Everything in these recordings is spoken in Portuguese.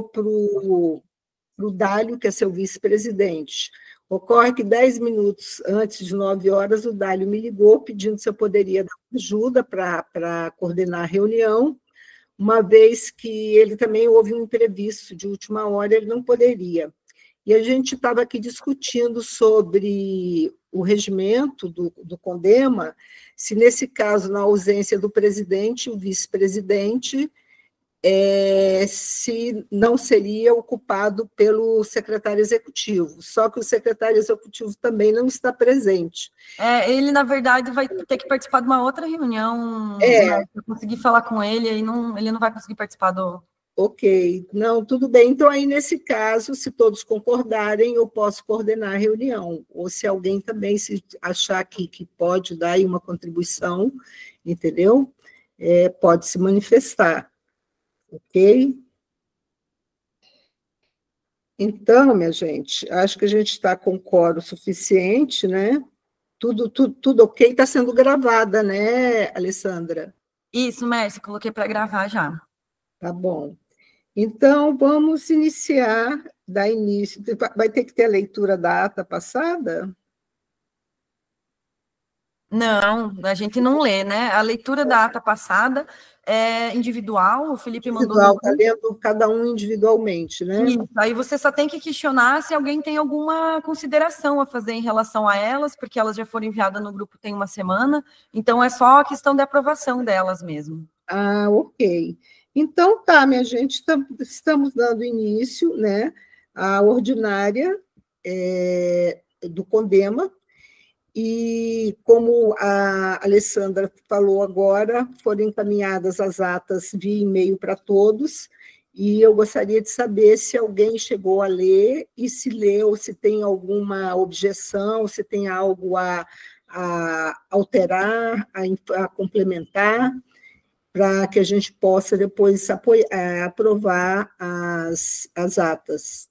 para o Dálio, que é seu vice-presidente. Ocorre que 10 minutos antes de 9 horas, o Dálio me ligou pedindo se eu poderia dar ajuda para coordenar a reunião, uma vez que ele também houve um imprevisto de última hora, ele não poderia. E a gente estava aqui discutindo sobre o regimento do CONDEMA, se nesse caso, na ausência do presidente, o vice-presidente, se não seria ocupado pelo secretário executivo, só que o secretário executivo também não está presente. Ele, na verdade, vai ter que participar de uma outra reunião, né, para conseguir falar com ele, ele não vai conseguir participar do... Ok, não, tudo bem. Então, aí, nesse caso, se todos concordarem, eu posso coordenar a reunião, ou se alguém também se achar que pode dar aí uma contribuição, entendeu? Pode se manifestar. Ok? Então, minha gente, acho que a gente está com quórum suficiente, né? Tudo ok, está sendo gravada, né, Alessandra? Isso, Mércia, coloquei para gravar já. Tá bom. Então, vamos iniciar, dar início. Vai ter que ter a leitura da ata passada? Não, a gente não lê, né? A leitura da ata passada é individual, o Felipe mandou... Está lendo cada um individualmente, né? Isso, aí você só tem que questionar se alguém tem alguma consideração a fazer em relação a elas, porque elas já foram enviadas no grupo tem uma semana, então é só a questão de aprovação delas mesmo. Ah, ok. Então, tá, minha gente, estamos dando início, né, à ordinária do CONDEMA, e como a Alessandra falou agora, foram encaminhadas as atas via e-mail para todos, e eu gostaria de saber se alguém chegou a ler, e se leu, se tem alguma objeção, se tem algo a alterar, a complementar, para que a gente possa depois aprovar as atas.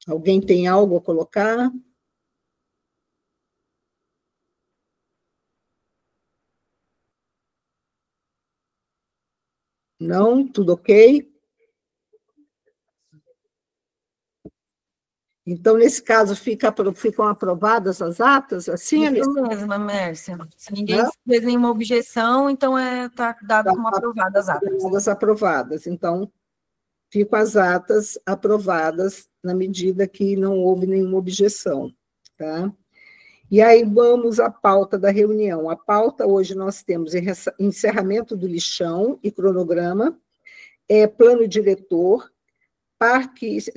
Alguém tem algo a colocar? Não? Tudo ok? Então, nesse caso, ficam aprovadas as atas? Assim, isso mesmo, Mércia. Se ninguém fez nenhuma objeção, então está dado como aprovadas as atas. Aprovadas. Então, ficam as atas aprovadas na medida que não houve nenhuma objeção. Tá? E aí vamos à pauta da reunião. A pauta, hoje nós temos encerramento do lixão e cronograma, plano diretor,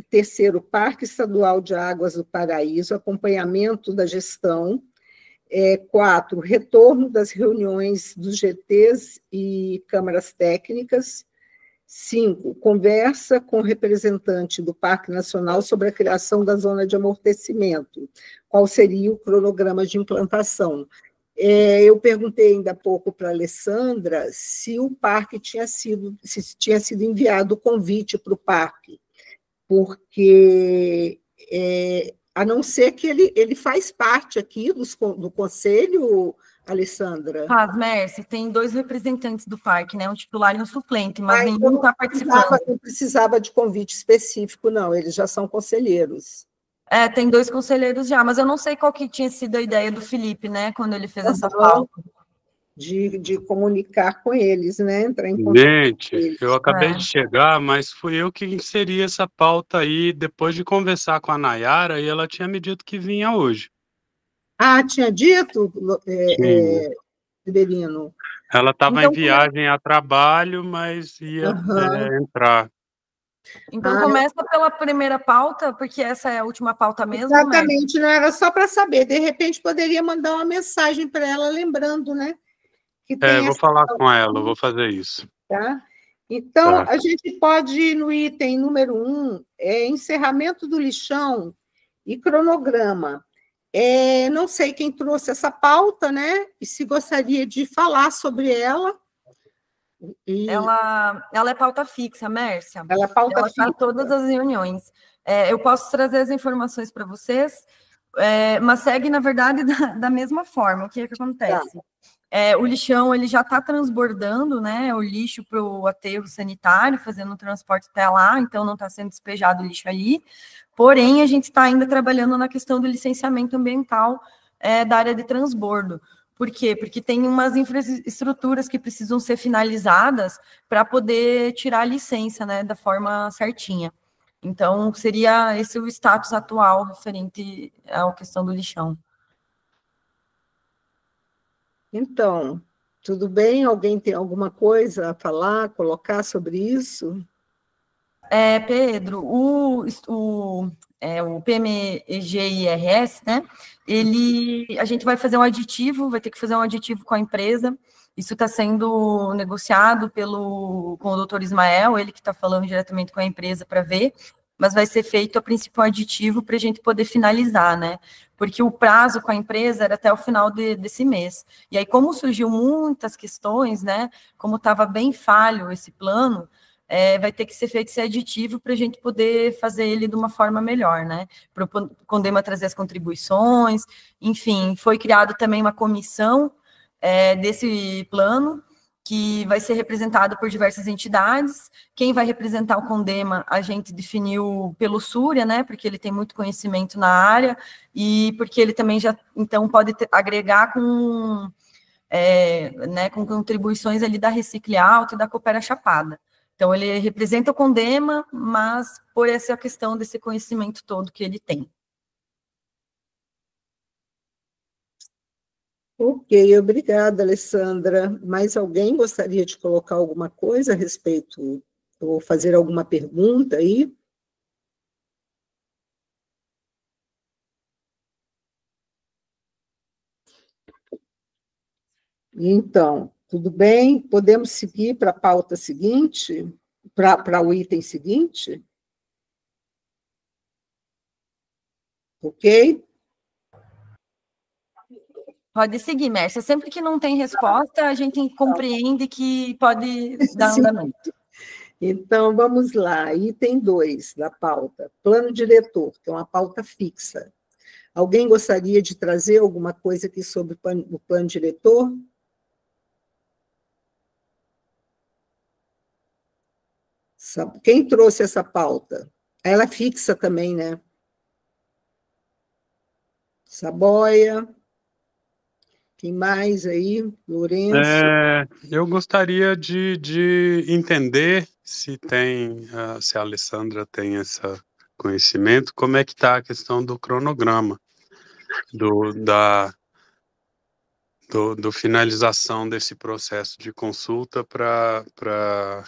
terceiro, Parque Estadual de Águas do Paraíso, acompanhamento da gestão, 4, retorno das reuniões dos GTs e câmaras técnicas, 5, conversa com o representante do Parque Nacional sobre a criação da zona de amortecimento, qual seria o cronograma de implantação. Eu perguntei ainda há pouco para a Alessandra se o parque tinha sido enviado o convite para o parque, porque, a não ser que ele faz parte aqui do conselho, Alessandra. Faz, Mércia, tem 2 representantes do parque, né? Um titular e um suplente, mas nenhum está participando. Não precisava de convite específico, não, eles já são conselheiros. Tem 2 conselheiros já, mas eu não sei qual que tinha sido a ideia do Felipe, né, quando ele fez essa pauta. De comunicar com eles, né, entrar em contato. Gente, eu acabei de chegar, mas fui eu que inseri essa pauta aí, depois de conversar com a Nayara, e ela tinha me dito que vinha hoje. Ah, tinha dito, Severino? Ela estava em viagem a trabalho, mas ia entrar. Então, começa pela primeira pauta, porque essa é a última pauta mesmo. Exatamente, não era só para saber. De repente, poderia mandar uma mensagem para ela, lembrando, né? Vou falar com ela, vou fazer isso. Tá? Então, a gente pode ir no item número 1, encerramento do lixão e cronograma. Não sei quem trouxe essa pauta, né? E se gostaria de falar sobre ela. Ela é pauta fixa, Mércia. Ela é pauta fixa. Está todas as reuniões. Eu posso trazer as informações para vocês, mas segue, na verdade, da mesma forma. O que acontece? O lixão ele já está transbordando, né, o lixo para o aterro sanitário, fazendo o transporte até lá, então não está sendo despejado o lixo ali. Porém, a gente está ainda trabalhando na questão do licenciamento ambiental da área de transbordo. Por quê? Porque tem umas infraestruturas que precisam ser finalizadas para poder tirar a licença, né, da forma certinha. Então, seria esse o status atual referente à questão do lixão. Então, tudo bem? Alguém tem alguma coisa a falar, colocar sobre isso? Pedro, o PMEGIRS, né? A gente vai fazer um aditivo, vai ter que fazer um aditivo com a empresa. Isso está sendo negociado com o doutor Ismael, ele que está falando diretamente com a empresa para ver, mas vai ser feito a princípio um aditivo para a gente poder finalizar, né? Porque o prazo com a empresa era até o final desse mês. E aí, como surgiu muitas questões, né? Como estava bem falho esse plano, vai ter que ser feito esse aditivo para a gente poder fazer ele de uma forma melhor, né? Para o Condema trazer as contribuições, enfim, foi criado também uma comissão desse plano, que vai ser representado por diversas entidades. Quem vai representar o Condema, a gente definiu pelo Súria, né? Porque ele tem muito conhecimento na área, e porque ele também já, então, pode agregar com contribuições ali da Recicle Alto e da Coopera Chapada. Então, ele representa o Condema, mas por essa questão desse conhecimento todo que ele tem. Ok, obrigada, Alessandra. Mais alguém gostaria de colocar alguma coisa a respeito, ou fazer alguma pergunta aí? Então, tudo bem? Podemos seguir para a pauta seguinte? Para o item seguinte? Ok? Pode seguir, Mércia. Sempre que não tem resposta, a gente compreende que pode dar andamento. Então, vamos lá. Item 2 da pauta. Plano diretor, que é uma pauta fixa. Alguém gostaria de trazer alguma coisa aqui sobre o plano diretor? Quem trouxe essa pauta? Ela é fixa também, né? Saboia. Quem mais aí? Lourenço. Eu gostaria de entender se se a Alessandra tem esse conhecimento, como é que está a questão do cronograma, do finalização desse processo de consulta para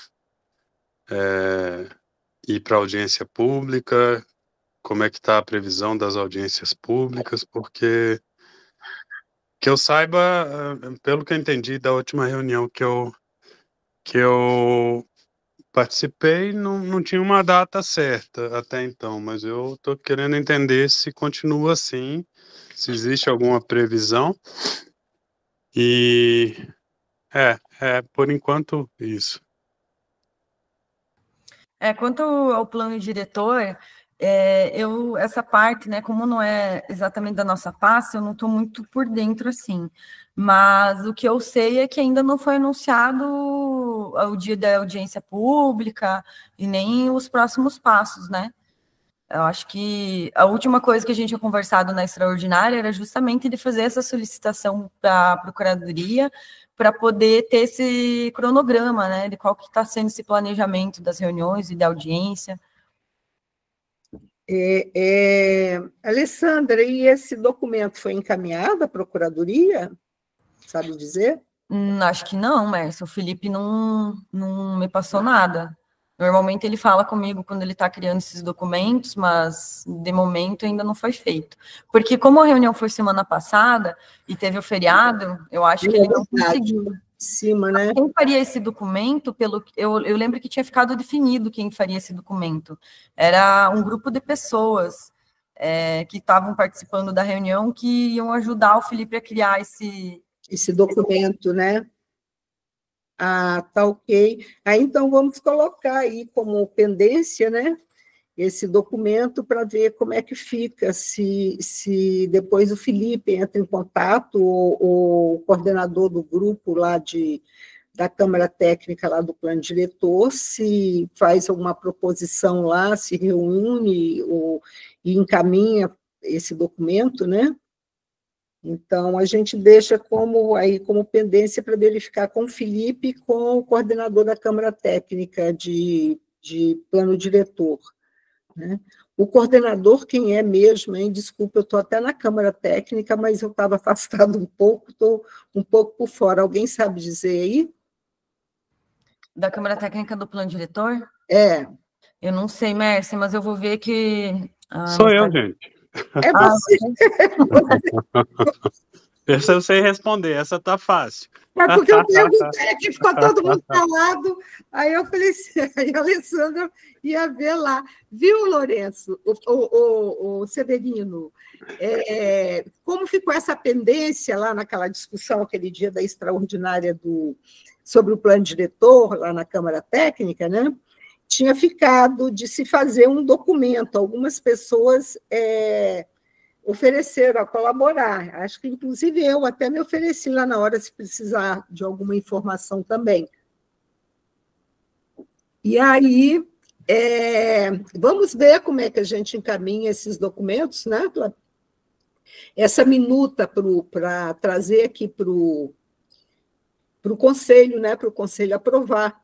ir para audiência pública, como é que está a previsão das audiências públicas, porque que eu saiba, pelo que eu entendi da última reunião que eu participei, não tinha uma data certa até então, mas eu estou querendo entender se continua assim, se existe alguma previsão. E por enquanto isso. Quanto ao plano diretor, essa parte, né, como não é exatamente da nossa pasta, eu não estou muito por dentro assim. Mas o que eu sei é que ainda não foi anunciado o dia da audiência pública e nem os próximos passos, né? Eu acho que a última coisa que a gente tinha conversado na extraordinária era justamente de fazer essa solicitação para a Procuradoria para poder ter esse cronograma, né, de qual que está sendo esse planejamento das reuniões e da audiência. Alessandra, e esse documento foi encaminhado à Procuradoria? Sabe dizer? Acho que não, Mércio. O Felipe não me passou nada. Normalmente ele fala comigo quando ele está criando esses documentos, mas de momento ainda não foi feito. Porque como a reunião foi semana passada e teve o feriado, eu acho que ele não conseguiu. Cima, né? Quem faria esse documento, eu lembro que tinha ficado definido quem faria esse documento. Era um grupo de pessoas que estavam participando da reunião que iam ajudar o Felipe a criar esse documento, né? Ah, tá ok. Aí, então, vamos colocar aí como pendência, né? esse documento para ver como é que fica, se depois o Felipe entra em contato, ou o coordenador do grupo lá da Câmara Técnica lá do Plano Diretor, se faz alguma proposição lá, se reúne e encaminha esse documento, né? Então, a gente deixa como pendência para verificar com o Felipe e com o coordenador da Câmara Técnica de Plano Diretor, né? O coordenador, quem é mesmo, hein? Desculpa, eu estou até na Câmara Técnica, mas eu estava afastado um pouco, estou um pouco por fora. Alguém sabe dizer aí? Da Câmara Técnica do Plano Diretor? É. Eu não sei, Mércia, mas eu vou ver que... Sou eu, gente. É você. Essa eu sei responder, essa tá fácil. É porque eu perguntei aqui, ficou todo mundo calado, aí eu falei assim, aí a Alessandra ia ver lá. Viu, Lourenço, o Severino, como ficou essa pendência lá naquela discussão, aquele dia da extraordinária sobre o plano diretor, lá na Câmara Técnica, né? Tinha ficado de se fazer um documento, algumas pessoas ofereceram a colaborar. Acho que, inclusive, eu até me ofereci lá na hora, se precisar de alguma informação também. E aí, vamos ver como é que a gente encaminha esses documentos, né? Essa minuta para trazer aqui para o Conselho, né? Para o Conselho aprovar.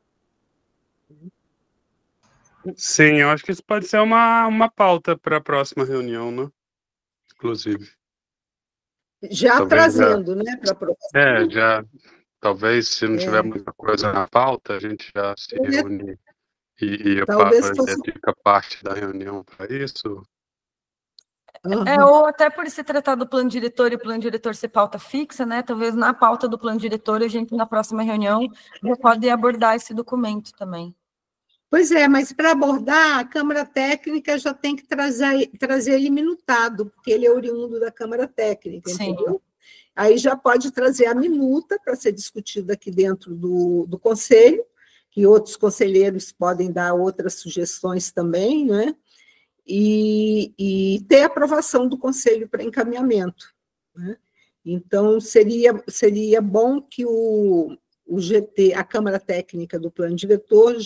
Sim, eu acho que isso pode ser uma pauta para a próxima reunião, né? Inclusive. Já talvez trazendo, né? Para a próxima. Talvez, se não tiver muita coisa na pauta, a gente já se reúne e talvez fosse... dedica parte da reunião para isso. Ou até por se tratar do plano diretor e o plano diretor ser pauta fixa, né? Talvez na pauta do plano diretor a gente, na próxima reunião, já pode abordar esse documento também. Pois é, mas para abordar, a Câmara Técnica já tem que trazer ele minutado, porque ele é oriundo da Câmara Técnica, Sim. Entendeu? Aí já pode trazer a minuta para ser discutida aqui dentro do Conselho, que outros conselheiros podem dar outras sugestões também, né? E ter aprovação do Conselho para encaminhamento, né? Então, seria bom que o GT, a Câmara Técnica do Plano Diretor,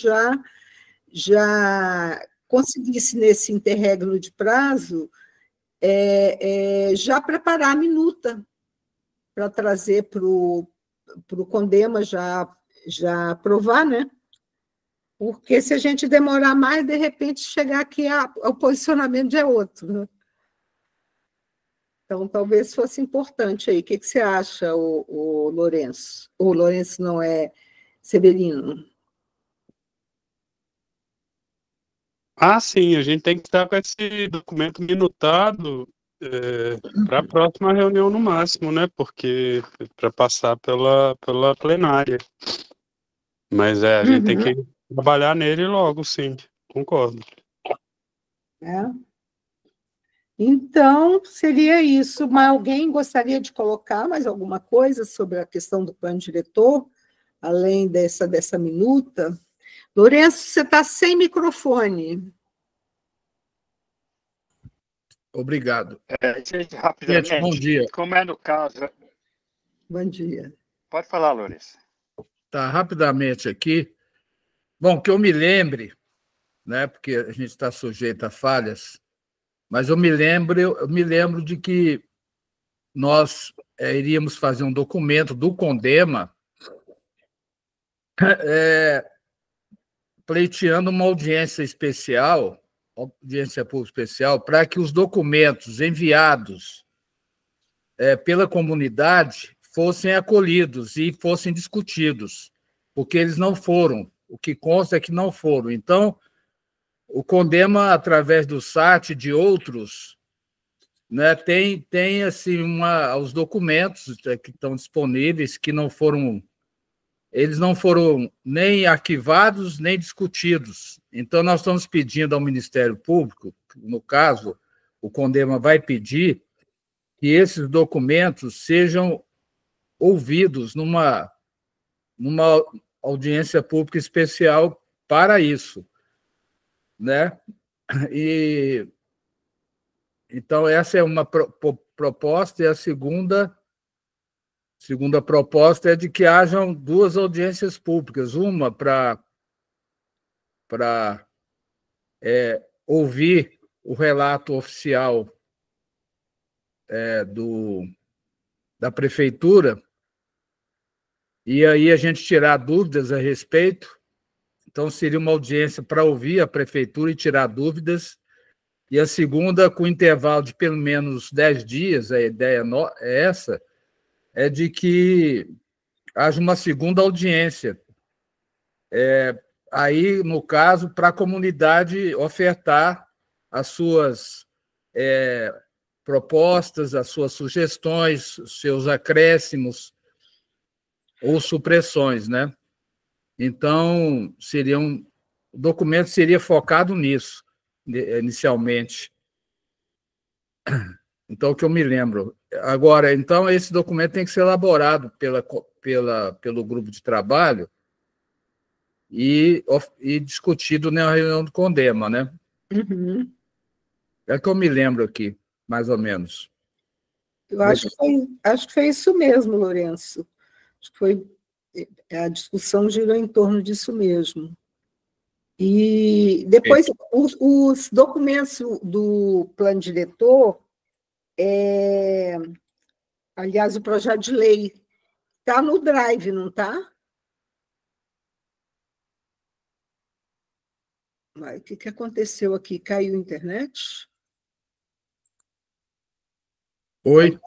já conseguisse, nesse interregno de prazo, já preparar a minuta para trazer para o Condema já aprovar, né? Porque se a gente demorar mais, de repente, chegar aqui, o posicionamento já é outro, né? Então, talvez fosse importante aí. O que você acha, o Lourenço? O Lourenço não é Severino? Sim, a gente tem que estar com esse documento minutado para a próxima reunião no máximo, né? Porque para passar pela plenária. Mas a gente tem que trabalhar nele logo, sim, concordo. Então, seria isso. Mas alguém gostaria de colocar mais alguma coisa sobre a questão do plano diretor, além dessa minuta? Lourenço, você está sem microfone. Obrigado. Rapidamente, Gente, bom dia. Como é no caso... Bom dia. Pode falar, Lourenço. Tá, rapidamente aqui. Bom, que eu me lembre, né, porque a gente está sujeito a falhas, mas eu me lembro de que nós iríamos fazer um documento do Condema pleiteando uma audiência pública especial, para que os documentos enviados pela comunidade fossem acolhidos e fossem discutidos, porque eles não foram. O que consta é que não foram. Então, o Condema, através do SAT e de outros, né, tem assim, os documentos que estão disponíveis, que eles não foram nem arquivados, nem discutidos. Então, nós estamos pedindo ao Ministério Público, no caso, o Condema vai pedir que esses documentos sejam ouvidos numa audiência pública especial para isso, né? E, então, essa é uma proposta, e a segunda proposta é de que hajam 2 audiências públicas, uma para ouvir o relato oficial da prefeitura, e aí a gente tirar dúvidas a respeito. Então, seria uma audiência para ouvir a prefeitura e tirar dúvidas, e a segunda, com intervalo de pelo menos 10 dias, a ideia é essa, é de que haja uma segunda audiência. Aí, no caso, para a comunidade ofertar as suas propostas, as suas sugestões, seus acréscimos ou supressões, né? Então, o documento seria focado nisso, inicialmente. Então, o que eu me lembro. Agora, então, esse documento tem que ser elaborado pelo grupo de trabalho e discutido na reunião do CONDEMA, né? Uhum. É que eu me lembro aqui, mais ou menos. Eu acho que foi isso mesmo, Lourenço. Acho que foi, a discussão girou em torno disso mesmo. E depois, os documentos do plano diretor, aliás, o projeto de lei está no Drive, não está? O que aconteceu aqui? Caiu a internet? Oi?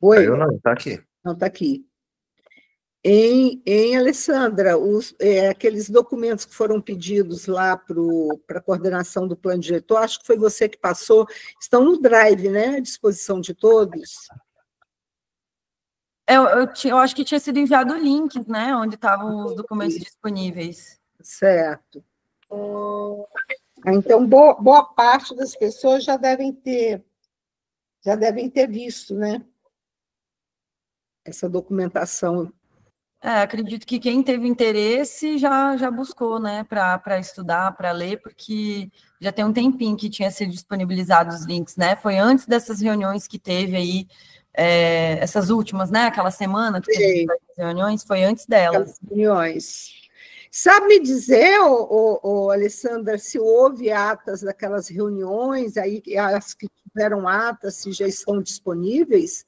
Oi? Caiu não, está aqui. Não, está aqui. Alessandra, aqueles documentos que foram pedidos lá para a coordenação do plano diretor, acho que foi você que passou, estão no Drive, né? À disposição de todos. Eu acho que tinha sido enviado o link, né? Onde estavam os documentos disponíveis. Certo. Então, boa parte das pessoas já devem ter visto, né? Essa documentação. Acredito que quem teve interesse já buscou, né, para estudar, para ler, porque já tem um tempinho que tinha sido disponibilizados os links, né? Foi antes dessas reuniões que teve aí, essas últimas, né? Aquela semana que teve as reuniões, foi antes delas. Reuniões. Sabe me dizer, Alessandra, se houve atas daquelas reuniões, aí as que tiveram atas, se já estão disponíveis?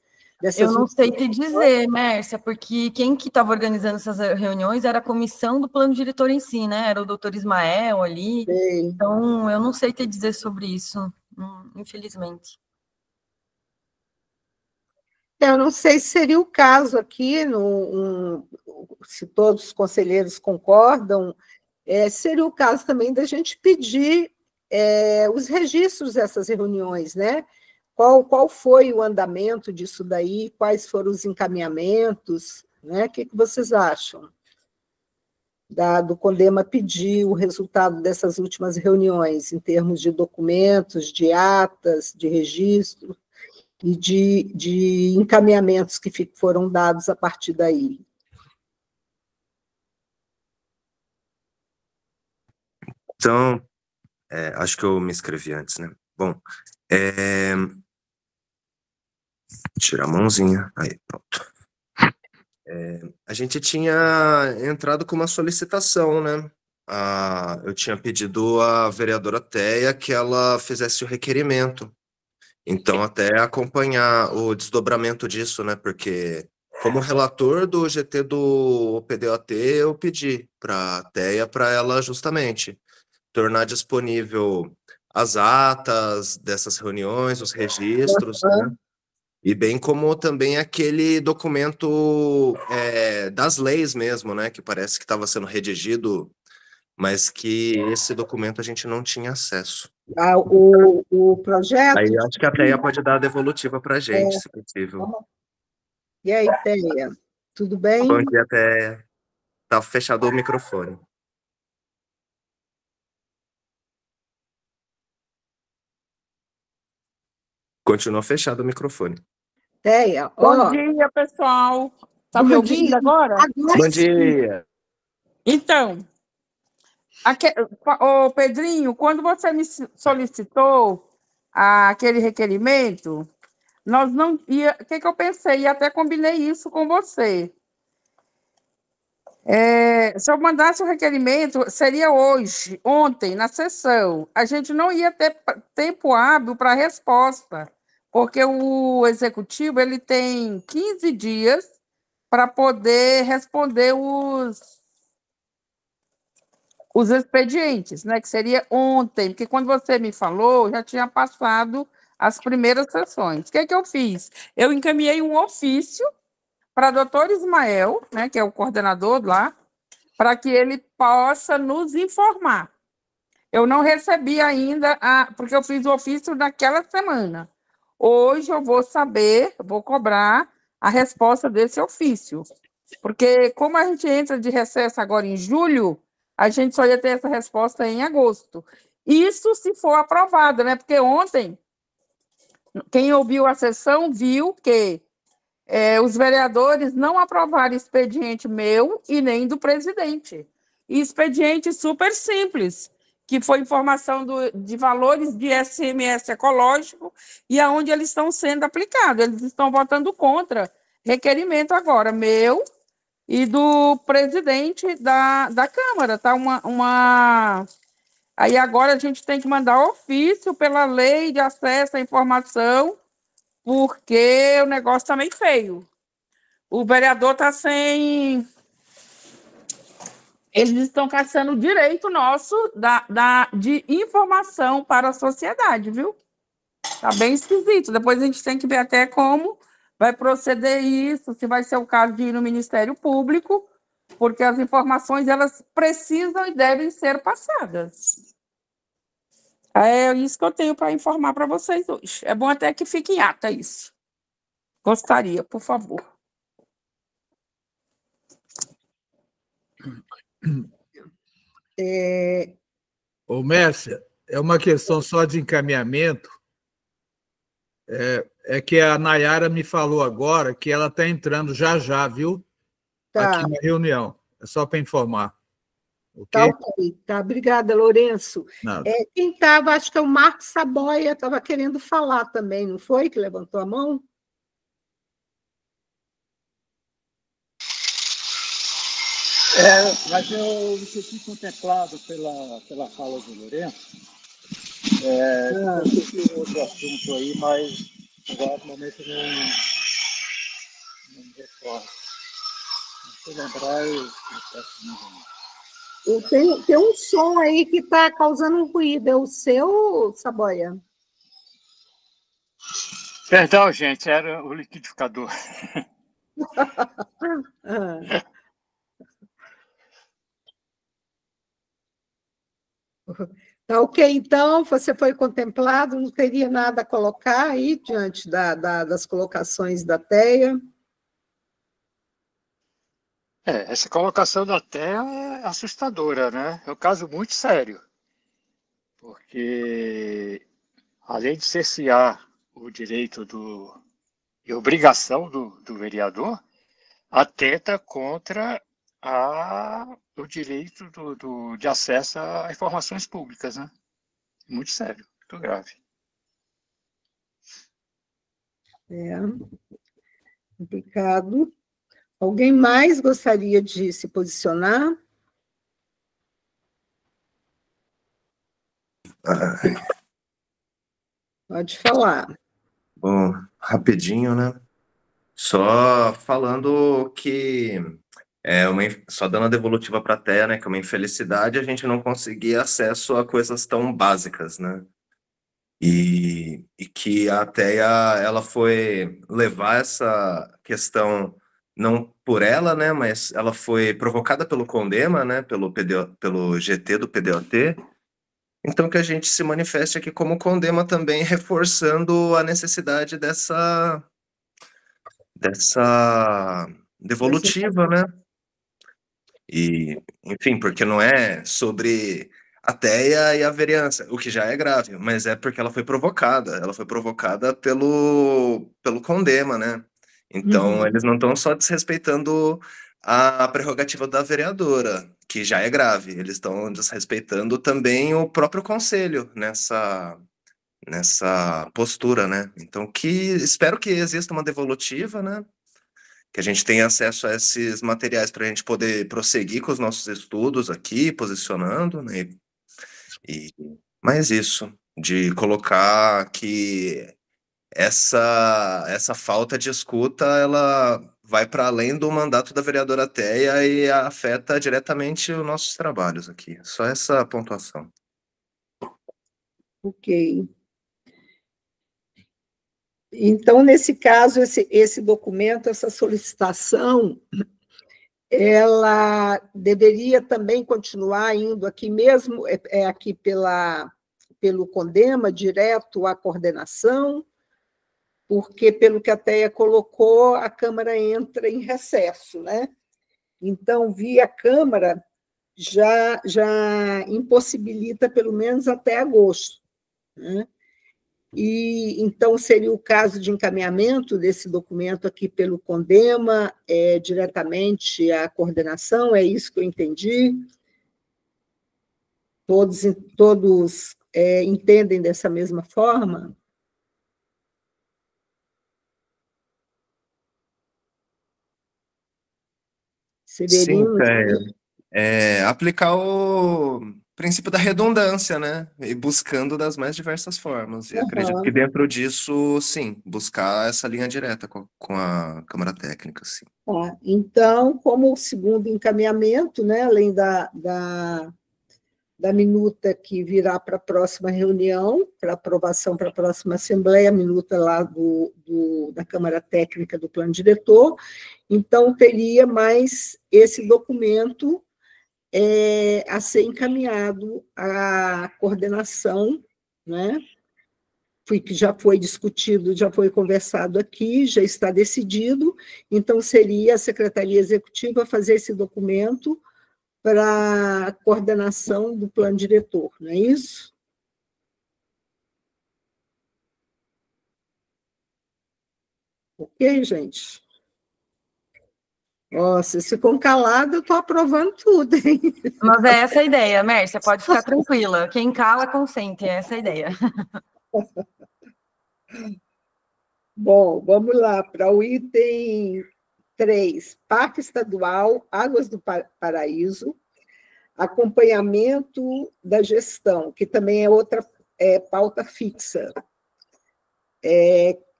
Eu não sei te dizer, Mércia, porque quem que estava organizando essas reuniões era a comissão do plano diretor em si, né? Era o doutor Ismael ali. Sim. Então, eu não sei te dizer sobre isso, infelizmente. Eu não sei se seria o caso aqui, se todos os conselheiros concordam, seria o caso também da gente pedir os registros dessas reuniões, né? Qual foi o andamento disso daí? Quais foram os encaminhamentos? Né? O que vocês acham? Do CONDEMA pedir o resultado dessas últimas reuniões, em termos de documentos, de atas, de registro e de encaminhamentos que foram dados a partir daí. Então, acho que eu me inscrevi antes, né? Bom, tirar a mãozinha. Aí, pronto. A gente tinha entrado com uma solicitação, né? Eu tinha pedido à vereadora Teia que ela fizesse o requerimento. Então, até acompanhar o desdobramento disso, né? Porque, como relator do GT do PDOT, eu pedi para a Teia para ela justamente tornar disponível as atas dessas reuniões, os registros, né? E bem como também aquele documento das leis mesmo, né? Que parece que estava sendo redigido, mas que esse documento a gente não tinha acesso. O projeto... Aí acho que a Teia pode dar a devolutiva para a gente, se possível. E aí, Teia, tudo bem? Bom dia, Teia. Tá fechado o microfone. Continua fechado o microfone. Teia, Bom dia, pessoal. Tá me ouvindo agora? Bom dia. Então, Ô, Pedrinho, quando você me solicitou aquele requerimento, nós não ia. O que eu pensei? E até combinei isso com você. Se eu mandasse o requerimento, seria hoje, ontem, na sessão. A gente não ia ter tempo hábil para resposta, porque o executivo ele tem 15 dias para poder responder os expedientes, né? Que seria ontem, porque quando você me falou, já tinha passado as primeiras sessões. O que eu fiz? Eu encaminhei um ofício para o doutor Ismael, né, que é o coordenador lá, para que ele possa nos informar. Eu não recebi ainda, porque eu fiz o ofício naquela semana. Hoje eu vou saber, vou cobrar a resposta desse ofício. Porque, como a gente entra de recesso agora em julho, a gente só ia ter essa resposta em agosto. Isso se for aprovado, né? Porque ontem, quem ouviu a sessão viu que os vereadores não aprovaram expediente meu e nem do presidente. E expediente super simples, que foi informação de valores de ICMS ecológico e aonde eles estão sendo aplicados. Eles estão votando contra requerimento agora, meu e do presidente da Câmara. Tá Aí agora a gente tem que mandar ofício pela lei de acesso à informação, porque o negócio está meio feio. O vereador está sem... Eles estão caçando o direito nosso de informação para a sociedade, viu? Está bem esquisito. Depois a gente tem que ver até como vai proceder isso, se vai ser o caso de ir no Ministério Público, porque as informações elas precisam e devem ser passadas. É isso que eu tenho para informar para vocês hoje. É bom até que fique em ata isso. Gostaria, por favor. Ô, Mércia, é uma questão só de encaminhamento. É que a Nayara me falou agora que ela está entrando já, viu? Tá. Aqui na reunião. É só para informar. Okay? Tá, ok. Tá, obrigada, Lourenço. Nada. Quem estava, acho que é o Marcos Saboia, estava querendo falar também, não foi? Que levantou a mão? Mas eu me senti contemplado pela fala do Lourenço. Eu esqueci outro assunto aí, mas agora no momento não me recordo. Se eu lembrar, eu peço mais. Tem um som aí que está causando um ruído. É o seu, Saboia? Perdão, gente, era o liquidificador. Tá ok, então, você foi contemplado, não teria nada a colocar aí diante das colocações da TEA? Essa colocação da TEA é assustadora, né? É um caso muito sério, porque além de cercear o direito e obrigação do vereador, atenta contra o direito de acesso a informações públicas, né? Muito sério, muito grave. Complicado. Alguém mais gostaria de se posicionar? Pode falar. Bom, rapidinho, né? Só falando que só dando a devolutiva para a TEA, né? Que é uma infelicidade a gente não conseguir acesso a coisas tão básicas, né? E que a TEA ela foi levar essa questão não por ela, né? Mas ela foi provocada pelo CONDEMA, né? Pelo GT do PDOT. Então que a gente se manifeste aqui como CONDEMA também, reforçando a necessidade dessa devolutiva, né? E, enfim, porque não é sobre a TEA e a vereança, o que já é grave, mas é porque ela foi provocada pelo CONDEMA, né? Então, eles não estão só desrespeitando a prerrogativa da vereadora, que já é grave, eles estão desrespeitando também o próprio conselho nessa postura, né? Então, espero que exista uma devolutiva, né? Que a gente tenha acesso a esses materiais para a gente poder prosseguir com os nossos estudos aqui, posicionando, né? Mas isso, de colocar que essa falta de escuta, ela vai para além do mandato da vereadora Teia e afeta diretamente os nossos trabalhos aqui. Só essa pontuação. Ok. Então, nesse caso, esse documento, essa solicitação, ela deveria também continuar indo aqui mesmo, aqui pelo CONDEMA, direto à coordenação, porque, pelo que a Teia colocou, a Câmara entra em recesso, né? Então, via Câmara, já impossibilita pelo menos até agosto, né? E, então, seria o caso de encaminhamento desse documento aqui pelo CONDEMA, diretamente à coordenação, é isso que eu entendi? Todos entendem dessa mesma forma? Sim, aplicar o princípio da redundância, né? E buscando das mais diversas formas. E acredito que dentro disso, sim, buscar essa linha direta com a Câmara Técnica, sim. Então, como o segundo encaminhamento, né, além da minuta que virá para a próxima reunião, para aprovação para a próxima Assembleia, a minuta lá da Câmara Técnica do Plano Diretor, então teria mais esse documento a ser encaminhado à coordenação, né? Que já foi discutido, já foi conversado aqui, já está decidido, então seria a Secretaria Executiva fazer esse documento para a coordenação do plano diretor, não é isso? Ok, gente? Nossa, se ficam calados, eu estou aprovando tudo, hein? Mas é essa a ideia, Mércia, pode ficar tranquila. Quem cala, consente, é essa a ideia. Bom, vamos lá, para o item 3, Parque Estadual Águas do Paraíso, acompanhamento da gestão, que também é outra pauta fixa.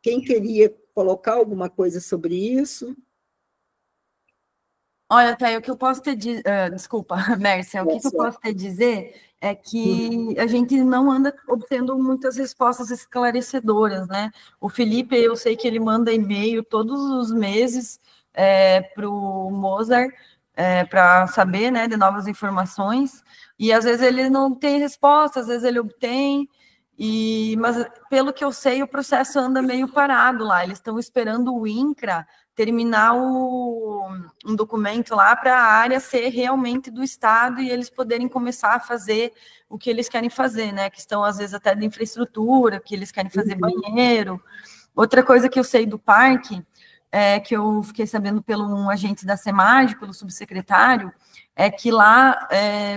Quem queria colocar alguma coisa sobre isso? Olha, Thay, o que eu posso desculpa, Mércia, o que eu posso te dizer é que a gente não anda obtendo muitas respostas esclarecedoras, né? O Felipe, eu sei que ele manda e-mail todos os meses para o Mozart, para saber, né, de novas informações, e às vezes ele não tem resposta, às vezes ele obtém, mas pelo que eu sei, o processo anda meio parado lá, eles estão esperando o INCRA terminar um documento lá para a área ser realmente do Estado e eles poderem começar a fazer o que eles querem fazer, né? Questão, às vezes, até de infraestrutura, que eles querem fazer banheiro. Outra coisa que eu sei do parque, que eu fiquei sabendo pelo um agente da SEMAD, pelo subsecretário, é que lá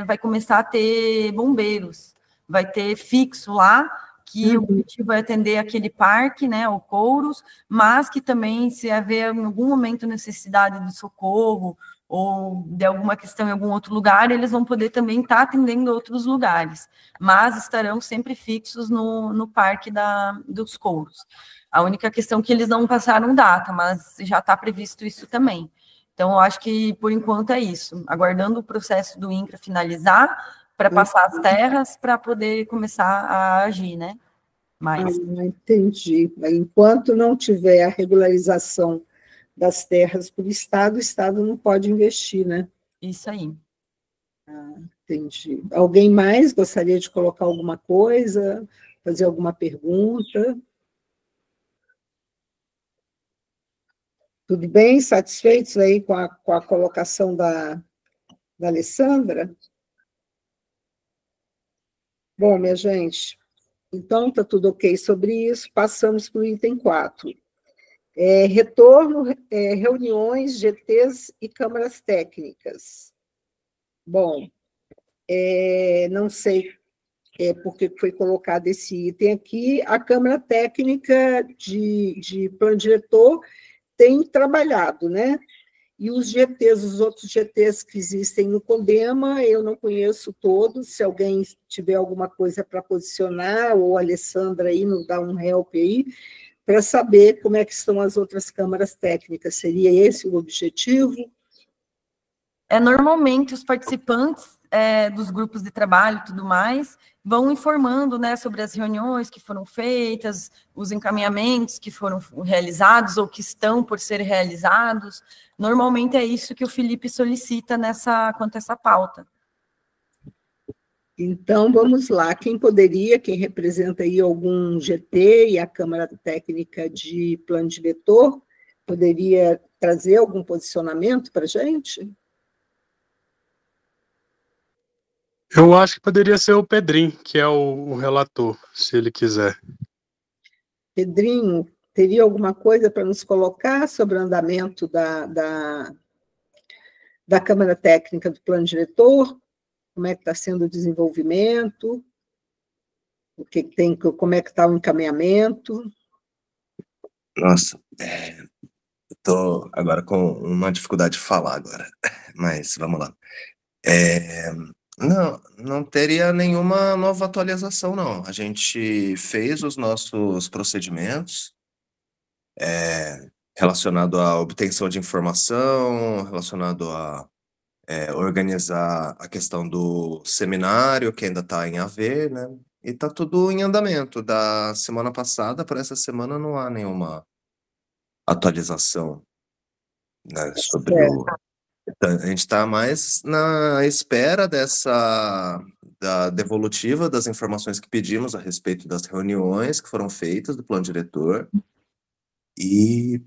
vai começar a ter bombeiros, vai ter fixo lá, que o objetivo vai atender aquele parque, né, o Couros, mas que também, se haver em algum momento necessidade de socorro ou de alguma questão em algum outro lugar, eles vão poder também estar atendendo outros lugares, mas estarão sempre fixos no parque dos Couros. A única questão é que eles não passaram data, mas já está previsto isso também. Então, eu acho que, por enquanto, é isso. Aguardando o processo do INCRA finalizar, para passar as terras, para poder começar a agir, né? Entendi. Enquanto não tiver a regularização das terras para o Estado não pode investir, né? Isso aí. Entendi. Alguém mais gostaria de colocar alguma coisa, fazer alguma pergunta? Tudo bem? Satisfeitos aí com a colocação da Alessandra? Bom, minha gente, então está tudo ok sobre isso, passamos para o item 4. Retorno, reuniões, GTs e câmaras técnicas. Bom, não sei por que foi colocado esse item aqui. A Câmara Técnica de Plano Diretor tem trabalhado, né? E os GTs, os outros GTs que existem no CONDEMA, eu não conheço todos. Se alguém tiver alguma coisa para posicionar, ou a Alessandra aí nos dá um help aí, para saber como é que estão as outras câmaras técnicas. Seria esse o objetivo? Normalmente, os participantes dos grupos de trabalho e tudo mais vão informando, né, sobre as reuniões que foram feitas, os encaminhamentos que foram realizados ou que estão por ser realizados. Normalmente é isso que o Felipe solicita quanto a essa pauta. Então, vamos lá. Quem representa aí algum GT e a Câmara Técnica de Plano Diretor, poderia trazer algum posicionamento para a gente? Eu acho que poderia ser o Pedrinho, que é o relator, se ele quiser. Pedrinho, teria alguma coisa para nos colocar sobre o andamento da Câmara Técnica do Plano Diretor? Como é que está sendo o desenvolvimento? Como é que está o encaminhamento? Nossa, eu estou agora com uma dificuldade de falar agora, mas vamos lá. Não teria nenhuma nova atualização, não. A gente fez os nossos procedimentos relacionado à obtenção de informação, relacionado a organizar a questão do seminário, que ainda está em haver, né? E está tudo em andamento. Da semana passada para essa semana não há nenhuma atualização, né, sobre o... A gente está mais na espera da devolutiva das informações que pedimos a respeito das reuniões que foram feitas do plano diretor e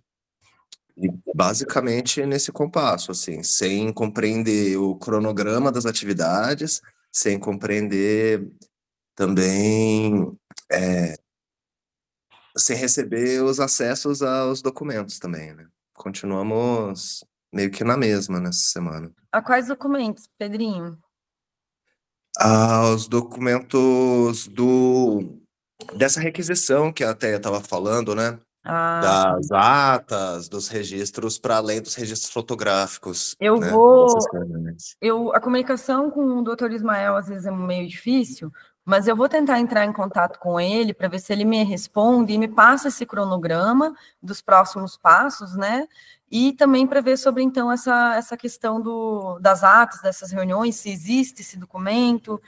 basicamente nesse compasso, assim, sem compreender o cronograma das atividades, sem compreender também, sem receber os acessos aos documentos também, né? Continuamos meio que na mesma nessa semana. A quais documentos, Pedrinho? Os documentos dessa requisição que a Teia estava falando, né? Das atas, dos registros, para além dos registros fotográficos. A comunicação com o doutor Ismael às vezes é meio difícil, mas eu vou tentar entrar em contato com ele para ver se ele me responde e me passa esse cronograma dos próximos passos, né? E também para ver sobre, então, essa questão das atas, dessas reuniões, se existe esse documento,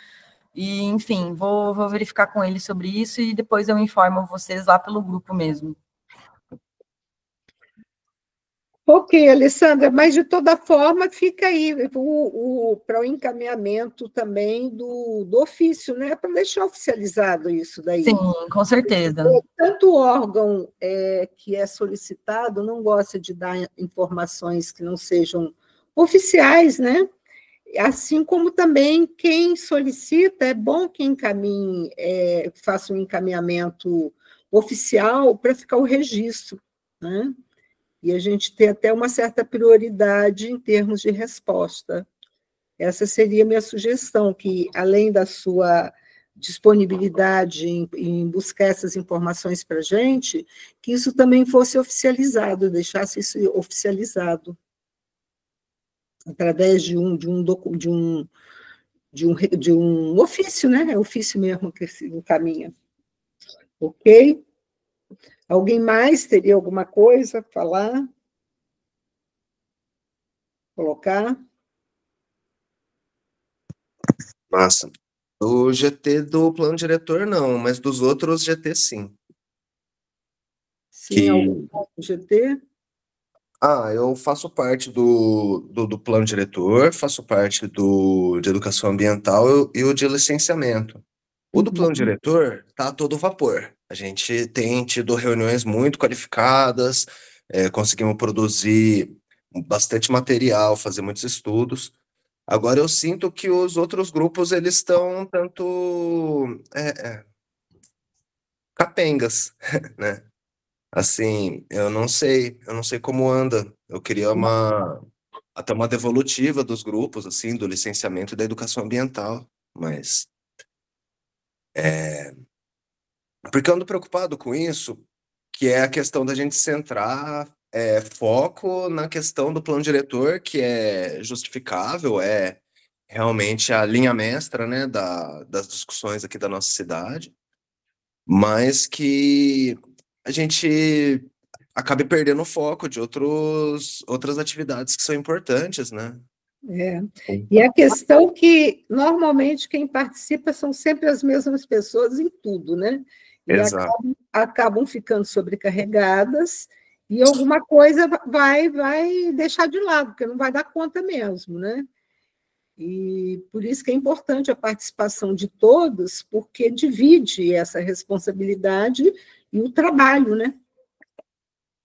e, enfim, vou verificar com ele sobre isso e depois eu informo vocês lá pelo grupo mesmo. Ok, Alessandra, mas de toda forma fica aí para o encaminhamento também do ofício, né? Para deixar oficializado isso daí. Sim, com certeza. Tanto o órgão que é solicitado não gosta de dar informações que não sejam oficiais, né? Assim como também quem solicita, é bom que encaminhe, faça um encaminhamento oficial para ficar o registro, né? E a gente ter até uma certa prioridade em termos de resposta. Essa seria a minha sugestão, que, além da sua disponibilidade em buscar essas informações para a gente, que isso também fosse oficializado, deixasse isso oficializado, através de um ofício, né? É ofício mesmo que se encaminha. Ok? Alguém mais teria alguma coisa a falar? Colocar? Massa. Do GT do plano diretor, não, mas dos outros GT, sim. Sim, algum GT? Eu faço parte do plano diretor, faço parte de educação ambiental e o de licenciamento. O do plano diretor está a todo vapor. A gente tem tido reuniões muito qualificadas, conseguimos produzir bastante material, fazer muitos estudos. Agora eu sinto que os outros grupos eles estão tanto capengas, né? Assim, eu não sei como anda. Eu queria até uma devolutiva dos grupos, assim, do licenciamento e da educação ambiental, mas porque eu ando preocupado com isso, que é a questão da gente centrar foco na questão do plano diretor, que é justificável, é realmente a linha mestra, né, das discussões aqui da nossa cidade, mas que a gente acabe perdendo o foco de outras atividades que são importantes, né? E a questão que, normalmente, quem participa são sempre as mesmas pessoas em tudo, né? E Exato. acabam ficando sobrecarregadas e alguma coisa vai deixar de lado, porque não vai dar conta mesmo, né? E por isso que é importante a participação de todos, porque divide essa responsabilidade e o trabalho, né?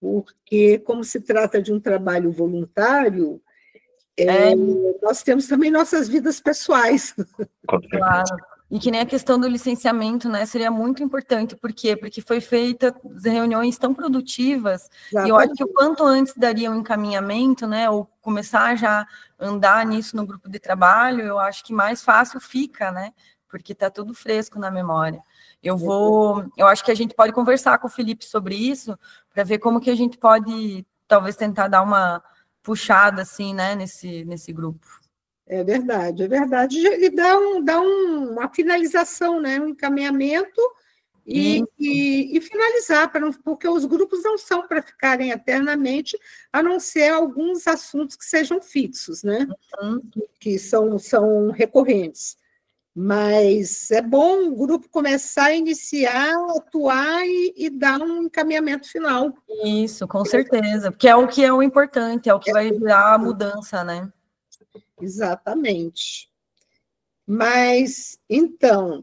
Porque, como se trata de um trabalho voluntário, nós temos também nossas vidas pessoais. Claro. E que nem a questão do licenciamento, né? Seria muito importante. Por quê? Porque foi feita reuniões tão produtivas, e eu acho que o quanto antes daria um encaminhamento, né? Ou começar já a andar nisso no grupo de trabalho, eu acho que mais fácil fica, né? Porque está tudo fresco na memória. Eu acho que a gente pode conversar com o Felipe sobre isso, para ver como que a gente pode, talvez, tentar dar uma puxada, assim, né? Nesse grupo. É verdade, é verdade. Ele dá uma finalização, né? Um encaminhamento e finalizar, porque os grupos não são para ficarem eternamente, a não ser alguns assuntos que sejam fixos, né? Que são recorrentes. Mas é bom o grupo começar a iniciar, atuar e dar um encaminhamento final. Isso, com certeza, porque é o que é o importante, é o que vai gerar a mudança, né? Exatamente. Mas, então,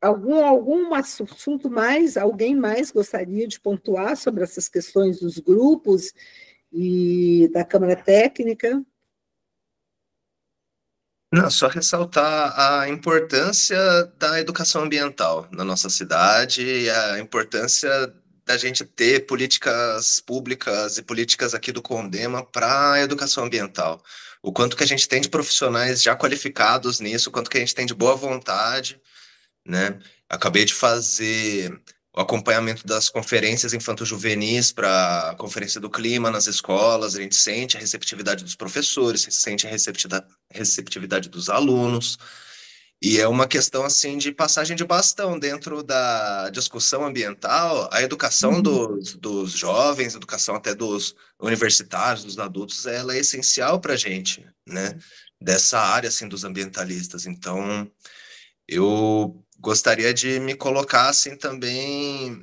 algum assunto mais, alguém mais gostaria de pontuar sobre essas questões dos grupos e da Câmara Técnica? Não, só ressaltar a importância da educação ambiental na nossa cidade e a importância da gente ter políticas públicas e políticas aqui do Condema para a educação ambiental. O quanto que a gente tem de profissionais já qualificados nisso, o quanto que a gente tem de boa vontade, né? Acabei de fazer o acompanhamento das conferências infanto-juvenis para a Conferência do Clima nas escolas, a gente sente a receptividade dos professores, sente a receptividade dos alunos, e é uma questão assim de passagem de bastão dentro da discussão ambiental, a educação dos jovens, a educação até dos universitários, dos adultos, ela é essencial para a gente, né? Dessa área assim dos ambientalistas. Então, eu gostaria de me colocar assim também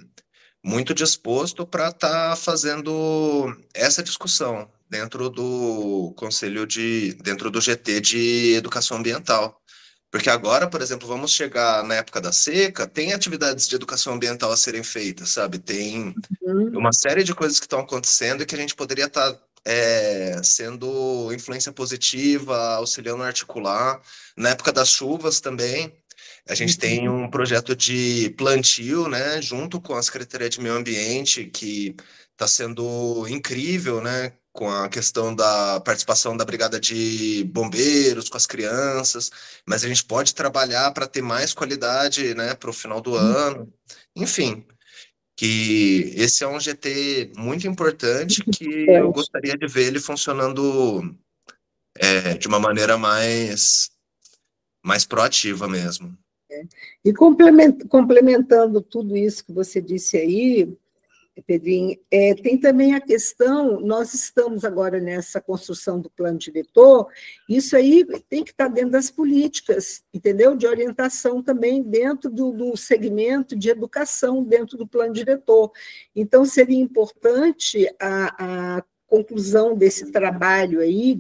muito disposto para estar fazendo essa discussão dentro do dentro do GT de Educação Ambiental. Porque agora, por exemplo, vamos chegar na época da seca, tem atividades de educação ambiental a serem feitas, sabe? Tem uma série de coisas que estão acontecendo e que a gente poderia estar sendo influência positiva, auxiliando a articular. Na época das chuvas também, a gente tem um projeto de plantio, né, junto com a Secretaria de Meio Ambiente, que está sendo incrível, né, com a questão da participação da Brigada de Bombeiros, com as crianças, mas a gente pode trabalhar para ter mais qualidade, né, para o final do ano. Enfim, que esse é um GT muito importante que eu gostaria de ver ele funcionando de uma maneira mais proativa mesmo. E complementando tudo isso que você disse aí, Pedrinho, tem também a questão, nós estamos agora nessa construção do plano diretor, isso aí tem que estar dentro das políticas, entendeu? De orientação também dentro do segmento de educação, dentro do plano diretor. Então, seria importante a conclusão desse trabalho aí,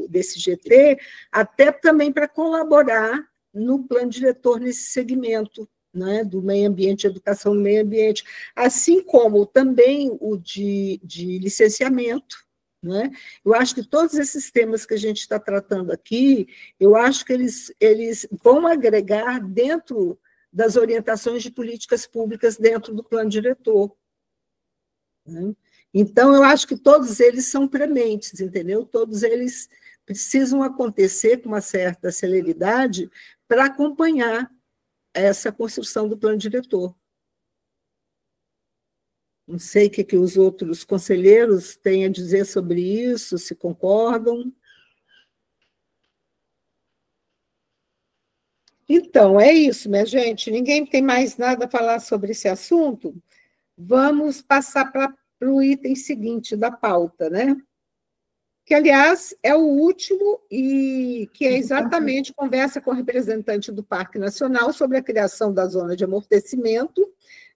desse GT, até também para colaborar no plano diretor nesse segmento, né, do meio ambiente, educação no meio ambiente, assim como também o de licenciamento, né? Eu acho que todos esses temas que a gente está tratando aqui, eu acho que eles vão agregar dentro das orientações de políticas públicas dentro do plano diretor. Né? Então, eu acho que todos eles são prementes, entendeu? Todos eles precisam acontecer com uma certa celeridade para acompanhar essa construção do plano diretor. Não sei o que os outros conselheiros têm a dizer sobre isso, se concordam. Então, é isso, minha gente. Ninguém tem mais nada a falar sobre esse assunto? Vamos passar para o item seguinte da pauta, né? Que, aliás, é o último e que é exatamente conversa com o representante do Parque Nacional sobre a criação da zona de amortecimento,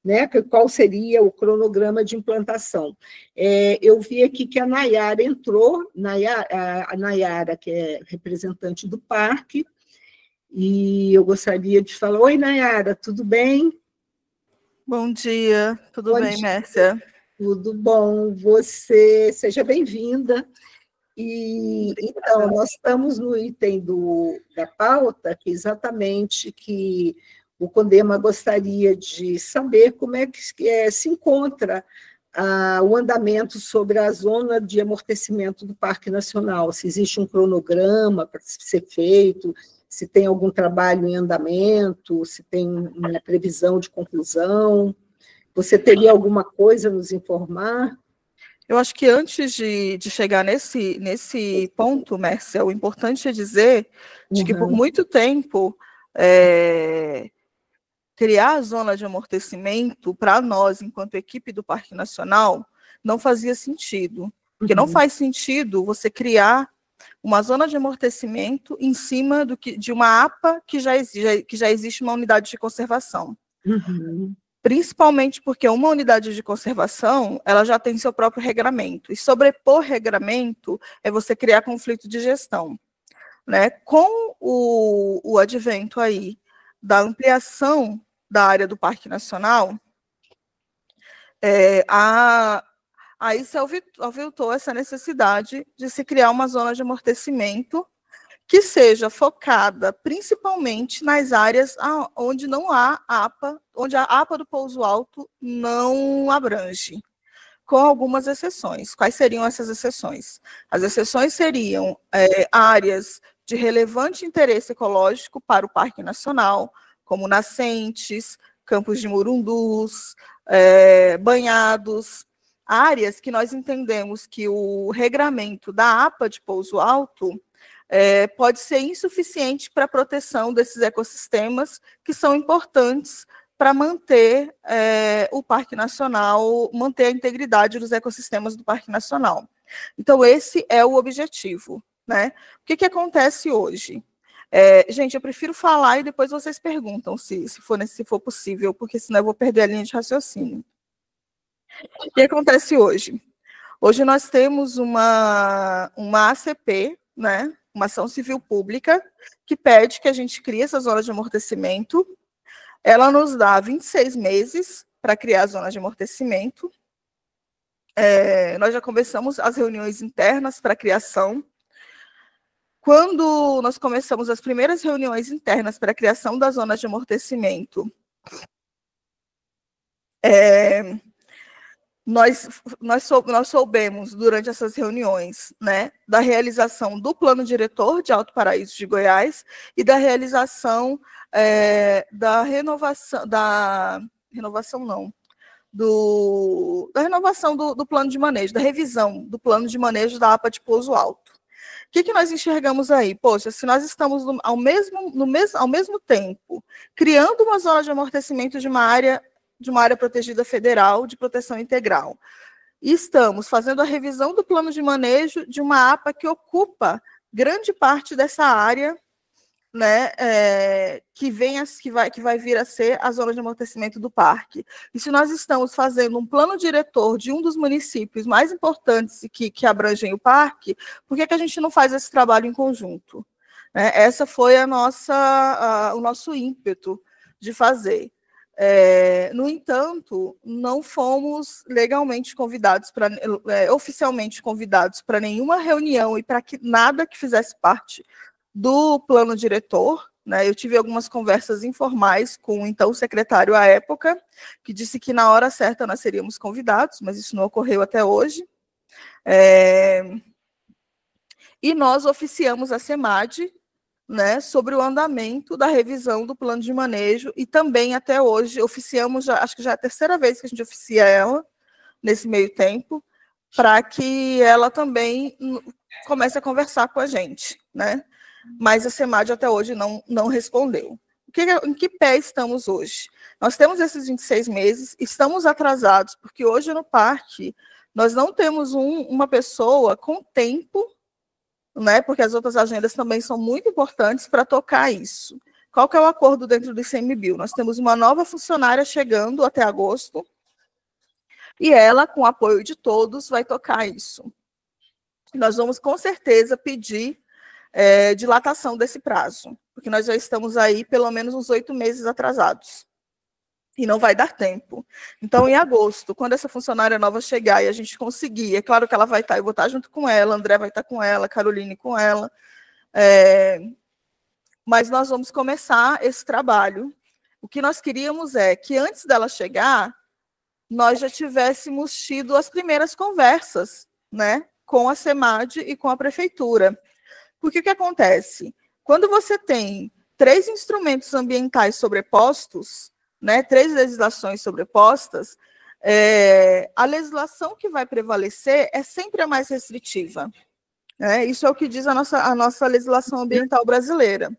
né? Qual seria o cronograma de implantação. Eu vi aqui que a Nayara entrou, a Nayara, que é representante do parque, e eu gostaria de falar, oi, Nayara, tudo bem? Bom dia, tudo bem, Mércia? Tudo bom, seja bem-vinda. E, então, nós estamos no item da pauta, que exatamente que o CONDEMA gostaria de saber como é que se encontra o andamento sobre a zona de amortecimento do Parque Nacional, se existe um cronograma para ser feito, se tem algum trabalho em andamento, se tem uma previsão de conclusão. Você teria alguma coisa a nos informar? Eu acho que antes de chegar nesse ponto, Mércia, o importante é dizer de que por muito tempo criar a zona de amortecimento para nós, enquanto equipe do Parque Nacional, não fazia sentido. Porque não faz sentido você criar uma zona de amortecimento em cima de uma APA que já existe uma unidade de conservação. Principalmente porque uma unidade de conservação, ela já tem seu próprio regramento, e sobrepor regramento é você criar conflito de gestão. Né? Com o advento aí da ampliação da área do Parque Nacional, aí se aviltou essa necessidade de se criar uma zona de amortecimento que seja focada principalmente nas áreas onde não há APA, onde a APA do Pouso Alto não abrange, com algumas exceções. Quais seriam essas exceções? As exceções seriam áreas de relevante interesse ecológico para o Parque Nacional, como nascentes, campos de murundus, banhados, áreas que nós entendemos que o regramento da APA de Pouso Alto pode ser insuficiente para a proteção desses ecossistemas que são importantes para manter o Parque Nacional, manter a integridade dos ecossistemas do Parque Nacional. Então, esse é o objetivo. Né? O que acontece hoje? Gente, eu prefiro falar e depois vocês perguntam se for possível, porque senão eu vou perder a linha de raciocínio. O que acontece hoje? Hoje nós temos uma ACP, né? Uma ação civil pública, que pede que a gente crie essa zona de amortecimento. Ela nos dá 26 meses para criar a zona de amortecimento. Nós já começamos as reuniões internas para a criação. Quando nós começamos as primeiras reuniões internas para a criação da zona de amortecimento, nós soubemos, durante essas reuniões, né, da realização do plano diretor de Alto Paraíso de Goiás e da realização da renovação do plano de manejo, da revisão do plano de manejo da APA de Pouso Alto. O que nós enxergamos aí? Poxa, se nós estamos ao mesmo tempo criando uma zona de amortecimento de uma área protegida federal de proteção integral, e estamos fazendo a revisão do plano de manejo de uma APA que ocupa grande parte dessa área, né, que vai vir a ser a zona de amortecimento do parque. E se nós estamos fazendo um plano diretor de um dos municípios mais importantes que abrangem o parque, por que a gente não faz esse trabalho em conjunto? Essa foi o nosso ímpeto de fazer. No entanto, não fomos legalmente convidados, oficialmente convidados para nenhuma reunião e para nada que fizesse parte do plano diretor, né? Eu tive algumas conversas informais com então, o secretário à época, que disse que na hora certa nós seríamos convidados, mas isso não ocorreu até hoje. E nós oficiamos a SEMAD, né, sobre o andamento da revisão do plano de manejo, e também até hoje oficiamos, acho que já é a terceira vez que a gente oficia ela, nesse meio tempo, para que ela também comece a conversar com a gente, né? Mas a SEMAD até hoje não respondeu. Em que pé estamos hoje? Nós temos esses 26 meses, estamos atrasados, porque hoje no parque nós não temos uma pessoa com tempo, né, porque as outras agendas também são muito importantes para tocar isso. Qual que é o acordo dentro do ICMBio? Nós temos uma nova funcionária chegando até agosto, e ela, com o apoio de todos, vai tocar isso. Nós vamos, com certeza, pedir dilatação desse prazo, porque nós já estamos aí pelo menos uns 8 meses atrasados. E não vai dar tempo. Então, em agosto, quando essa funcionária nova chegar e a gente conseguir, é claro que ela vai estar, eu vou estar junto com ela, André vai estar com ela, Caroline com ela, mas nós vamos começar esse trabalho. O que nós queríamos é que, antes dela chegar, nós já tivéssemos tido as primeiras conversas, né, com a SEMAD e com a prefeitura. Porque o que acontece? Quando você tem 3 instrumentos ambientais sobrepostos, né, 3 legislações sobrepostas, a legislação que vai prevalecer é sempre a mais restritiva. Né? Isso é o que diz a nossa legislação ambiental brasileira.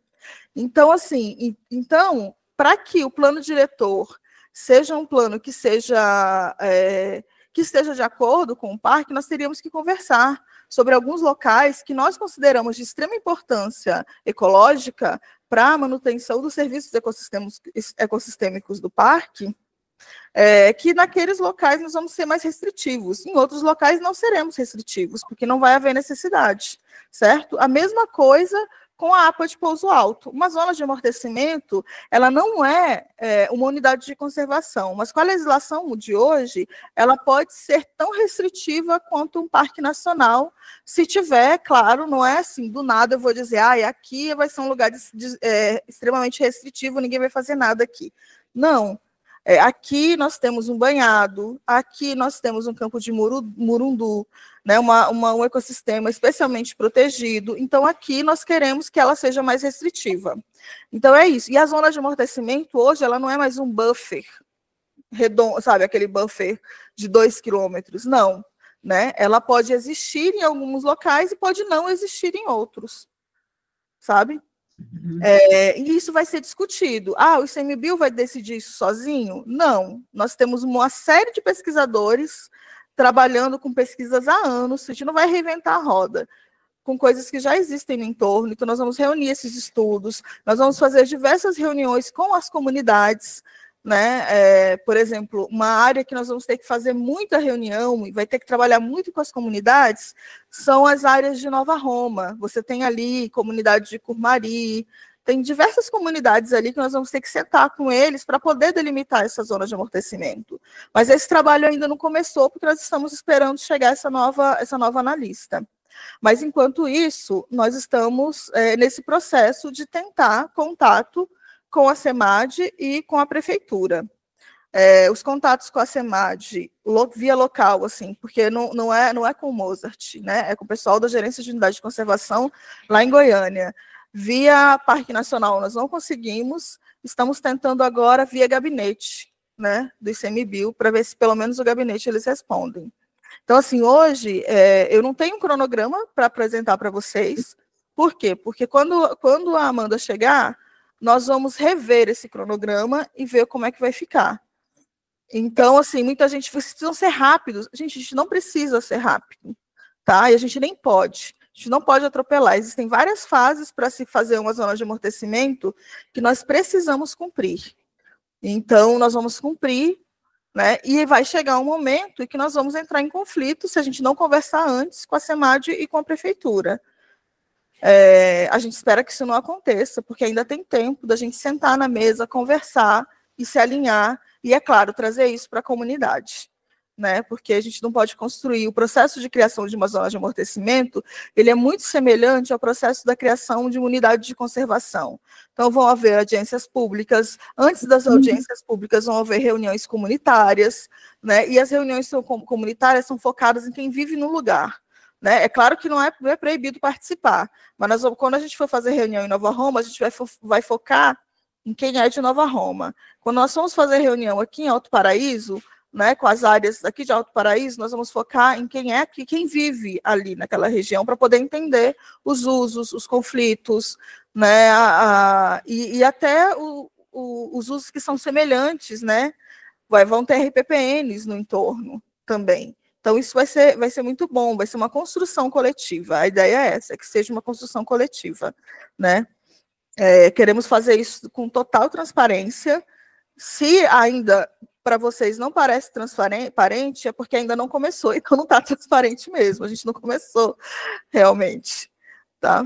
Então, assim, para que o plano diretor seja um plano que esteja de acordo com o parque, nós teríamos que conversar sobre alguns locais que nós consideramos de extrema importância ecológica para a manutenção dos serviços ecossistêmicos do parque, que naqueles locais nós vamos ser mais restritivos. Em outros locais não seremos restritivos, porque não vai haver necessidade, certo? A mesma coisa com a APA de Pouso Alto. Uma zona de amortecimento, ela não é uma unidade de conservação, mas com a legislação de hoje, ela pode ser tão restritiva quanto um parque nacional, se tiver, claro, não é assim, do nada eu vou dizer, aqui vai ser um lugar extremamente restritivo, ninguém vai fazer nada aqui. Não. Aqui nós temos um banhado, aqui nós temos um campo de murundu, né, um ecossistema especialmente protegido. Então, aqui nós queremos que ela seja mais restritiva. Então, é isso. E a zona de amortecimento, hoje, ela não é mais um buffer redondo, sabe, aquele buffer de 2 quilômetros. Não. Né? Ela pode existir em alguns locais e pode não existir em outros. Sabe? E isso vai ser discutido. O ICMBio vai decidir isso sozinho? Não. Nós temos uma série de pesquisadores trabalhando com pesquisas há anos, a gente não vai reinventar a roda, com coisas que já existem no entorno, então nós vamos reunir esses estudos, nós vamos fazer diversas reuniões com as comunidades, né? Por exemplo, uma área que nós vamos ter que fazer muita reunião e vai ter que trabalhar muito com as comunidades são as áreas de Nova Roma. Você tem ali comunidade de Curmari, tem diversas comunidades ali que nós vamos ter que sentar com eles para poder delimitar essa zona de amortecimento. Mas esse trabalho ainda não começou, porque nós estamos esperando chegar essa nova analista. Mas, enquanto isso, nós estamos nesse processo de tentar contato com a SEMAD e com a prefeitura. Os contatos com a SEMAD, via local, assim, porque não é com o Mozart, né? É com o pessoal da Gerência de Unidade de Conservação lá em Goiânia. Via Parque Nacional nós não conseguimos, estamos tentando agora via gabinete, né, do ICMBio, para ver se pelo menos o gabinete eles respondem. Então, assim, hoje eu não tenho um cronograma para apresentar para vocês. Por quê? Porque quando a Amanda chegar, nós vamos rever esse cronograma e ver como é que vai ficar. Então, assim, muita gente, vocês precisam ser rápidos. A gente não precisa ser rápido, tá? E a gente nem pode. A gente não pode atropelar. Existem várias fases para se fazer uma zona de amortecimento que nós precisamos cumprir. Então, nós vamos cumprir, né? E vai chegar um momento em que nós vamos entrar em conflito se a gente não conversar antes com a SEMAD e com a prefeitura. A gente espera que isso não aconteça, porque ainda tem tempo da gente sentar na mesa, conversar e se alinhar, e, é claro, trazer isso para a comunidade. né? Porque a gente não pode construir. O processo de criação de uma zona de amortecimento, ele é muito semelhante ao processo da criação de uma unidade de conservação. Então, vão haver audiências públicas, antes das audiências públicas vão haver reuniões comunitárias, né? E as reuniões comunitárias são focadas em quem vive no lugar. Né? É claro que não é proibido participar, mas quando a gente for fazer reunião em Nova Roma, a gente vai focar em quem é de Nova Roma. Quando nós formos fazer reunião aqui em Alto Paraíso, né, com as áreas aqui de Alto Paraíso, nós vamos focar em quem vive ali naquela região, para poder entender os usos, os conflitos, né, e até os usos que são semelhantes, né, vão ter RPPNs no entorno também. Então, isso vai ser muito bom, vai ser uma construção coletiva. A ideia é essa, que seja uma construção coletiva, né? Queremos fazer isso com total transparência. Se ainda para vocês não parece transparente, é porque ainda não começou, então não está transparente mesmo, a gente não começou realmente, tá?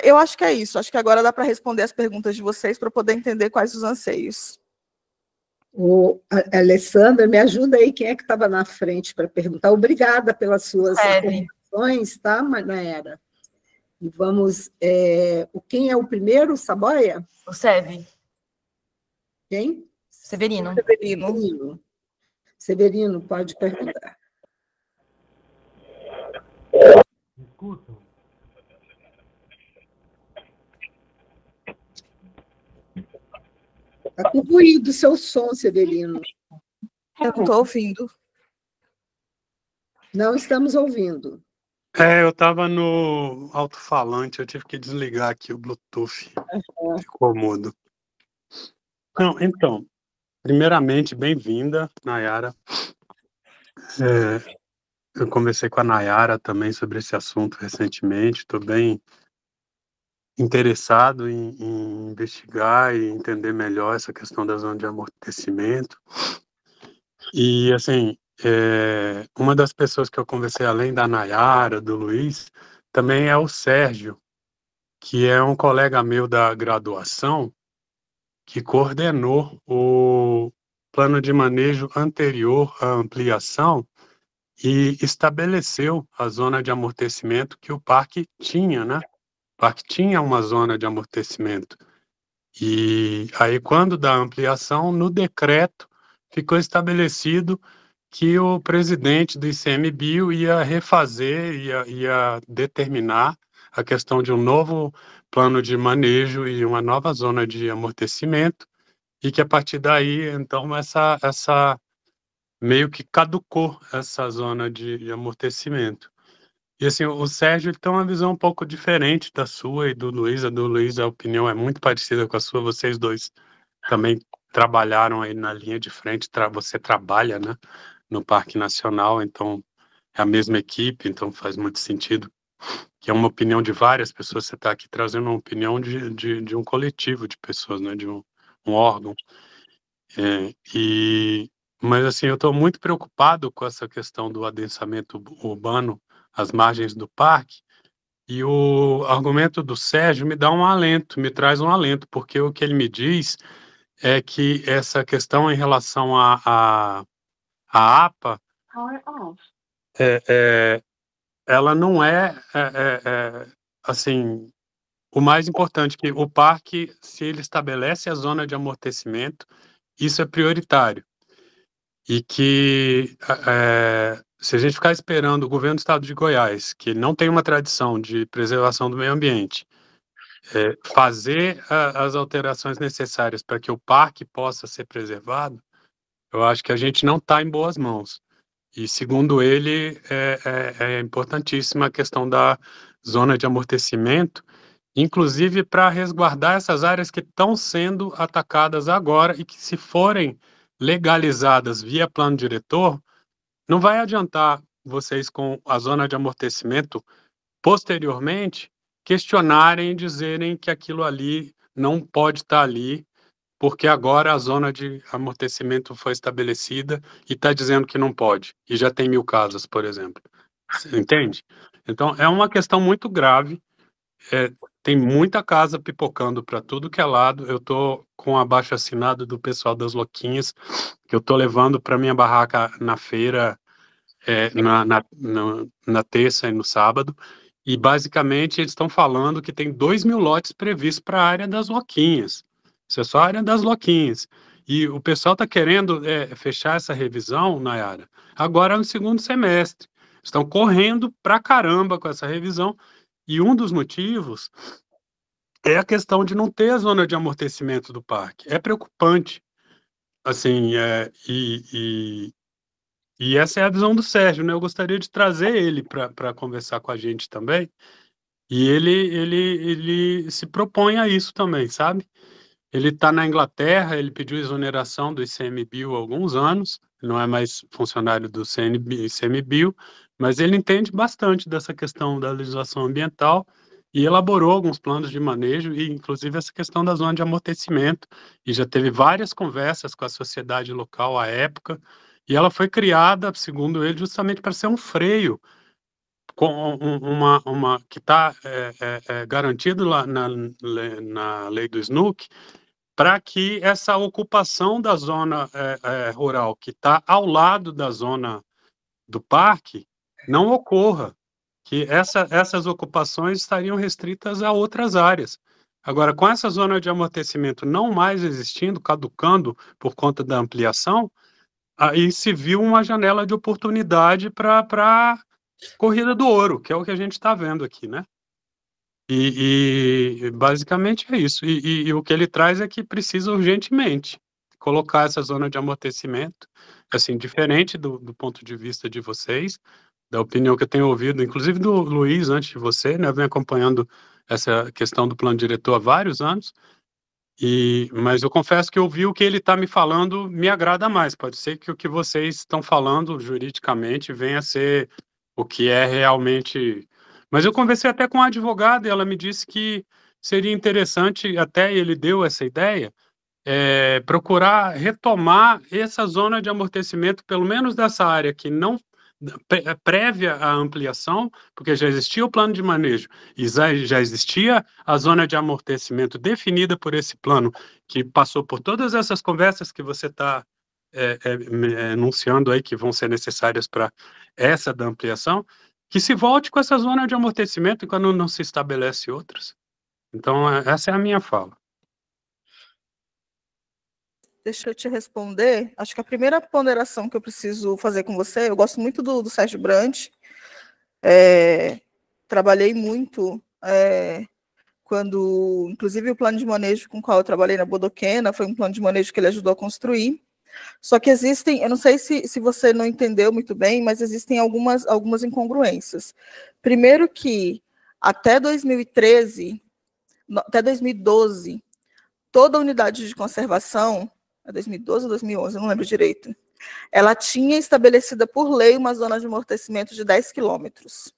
Eu acho que é isso, acho que agora dá para responder as perguntas de vocês para poder entender quais os anseios. Alessandra, me ajuda aí, quem é que estava na frente para perguntar? Obrigada pelas suas informações, tá, Nayara? E vamos... quem é o primeiro, Saboia? O Seve. Quem? Severino. Severino, pode perguntar. Escuta. Está com ruído o seu som, Severino. Eu não estou ouvindo. Não estamos ouvindo. Eu estava no alto-falante, eu tive que desligar aqui o Bluetooth. Ficou mudo. Não, então, primeiramente, bem-vinda, Nayara. Eu conversei com a Nayara também sobre esse assunto recentemente, estou bem interessado em investigar e entender melhor essa questão da zona de amortecimento. E, assim, uma das pessoas que eu conversei, além da Nayara, do Luiz, também é o Sérgio, que é um colega meu da graduação, que coordenou o plano de manejo anterior à ampliação e estabeleceu a zona de amortecimento que o parque tinha, né? O parque tinha uma zona de amortecimento. E aí, quando da ampliação, no decreto, ficou estabelecido que o presidente do ICMBio ia refazer, ia determinar a questão de um novo plano de manejo e uma nova zona de amortecimento, e que a partir daí, então, essa meio que caducou essa zona de amortecimento. E assim, o Sérgio ele tem uma visão um pouco diferente da sua e do Luiz. A do Luiz, a opinião é muito parecida com a sua. Vocês dois também trabalharam aí na linha de frente. Você trabalha, né, no Parque Nacional, então é a mesma equipe, então faz muito sentido. Que é uma opinião de várias pessoas. Você está aqui trazendo uma opinião de um coletivo de pessoas, né, de um órgão. Mas assim, eu estou muito preocupado com essa questão do adensamento urbano às margens do parque, e o argumento do Sérgio me dá um alento, me traz um alento, porque o que ele me diz é que essa questão em relação à APA, ela não assim, o mais importante, que o parque, se ele estabelece a zona de amortecimento, isso é prioritário. E que se a gente ficar esperando o governo do estado de Goiás, que não tem uma tradição de preservação do meio ambiente, fazer as alterações necessárias para que o parque possa ser preservado, eu acho que a gente não está em boas mãos. E, segundo ele, é importantíssima a questão da zona de amortecimento, inclusive para resguardar essas áreas que estão sendo atacadas agora e que, se forem legalizadas via plano diretor, não vai adiantar vocês, com a zona de amortecimento, posteriormente, questionarem e dizerem que aquilo ali não pode estar ali, porque agora a zona de amortecimento foi estabelecida e está dizendo que não pode, e já tem 1000 casas, por exemplo. Entende? Então, é uma questão muito grave. tem muita casa pipocando para tudo que é lado. Eu tô com abaixo-assinado do pessoal das Loquinhas, que eu tô levando para minha barraca na feira, na terça e no sábado, e basicamente eles estão falando que tem 2.000 lotes previstos para a área das Loquinhas. Isso é só a área das Loquinhas. E o pessoal está querendo fechar essa revisão, Nayara, agora no segundo semestre. Estão correndo pra caramba com essa revisão, e um dos motivos é a questão de não ter a zona de amortecimento do parque. É preocupante. Assim, e essa é a visão do Sérgio, né? Eu gostaria de trazer ele para conversar com a gente também, e ele se propõe a isso também, sabe? Ele está na Inglaterra, ele pediu exoneração do ICMBio há alguns anos, não é mais funcionário do ICMBio, mas ele entende bastante dessa questão da legislação ambiental e elaborou alguns planos de manejo, e inclusive essa questão da zona de amortecimento, e já teve várias conversas com a sociedade local à época, e ela foi criada, segundo ele, justamente para ser um freio, com que está garantido lá na lei do SNUC, para que essa ocupação da zona rural, que está ao lado da zona do parque, não ocorra, que essas ocupações estariam restritas a outras áreas. Agora, com essa zona de amortecimento não mais existindo, caducando por conta da ampliação, aí se viu uma janela de oportunidade para corrida do ouro, que é o que a gente está vendo aqui, né? E basicamente é isso. E o que ele traz é que precisa urgentemente colocar essa zona de amortecimento, assim, diferente do ponto de vista de vocês, da opinião que eu tenho ouvido, inclusive do Luiz antes de você, né? Eu venho acompanhando essa questão do plano diretor há vários anos, mas eu confesso que ouvir o que ele está me falando me agrada mais. Pode ser que o que vocês estão falando juridicamente venha a ser o que é realmente. Mas eu conversei até com a advogada e ela me disse que seria interessante, até ele deu essa ideia, procurar retomar essa zona de amortecimento, pelo menos dessa área que não prévia à ampliação, porque já existia o plano de manejo e já existia a zona de amortecimento definida por esse plano, que passou por todas essas conversas que você está enunciando aí, que vão ser necessárias para essa da ampliação, que se volte com essa zona de amortecimento quando não se estabelece outras. Então, essa é a minha fala. Deixa eu te responder. Acho que a primeira ponderação que eu preciso fazer com você, eu gosto muito do Sérgio Brant, trabalhei muito quando, inclusive o plano de manejo com o qual eu trabalhei na Bodoquena, foi um plano de manejo que ele ajudou a construir. Só que existem, eu não sei se você não entendeu muito bem, mas existem algumas incongruências. Primeiro que até 2013, até 2012, toda unidade de conservação, 2012 ou 2011, eu não lembro direito, ela tinha estabelecida por lei uma zona de amortecimento de 10 quilômetros.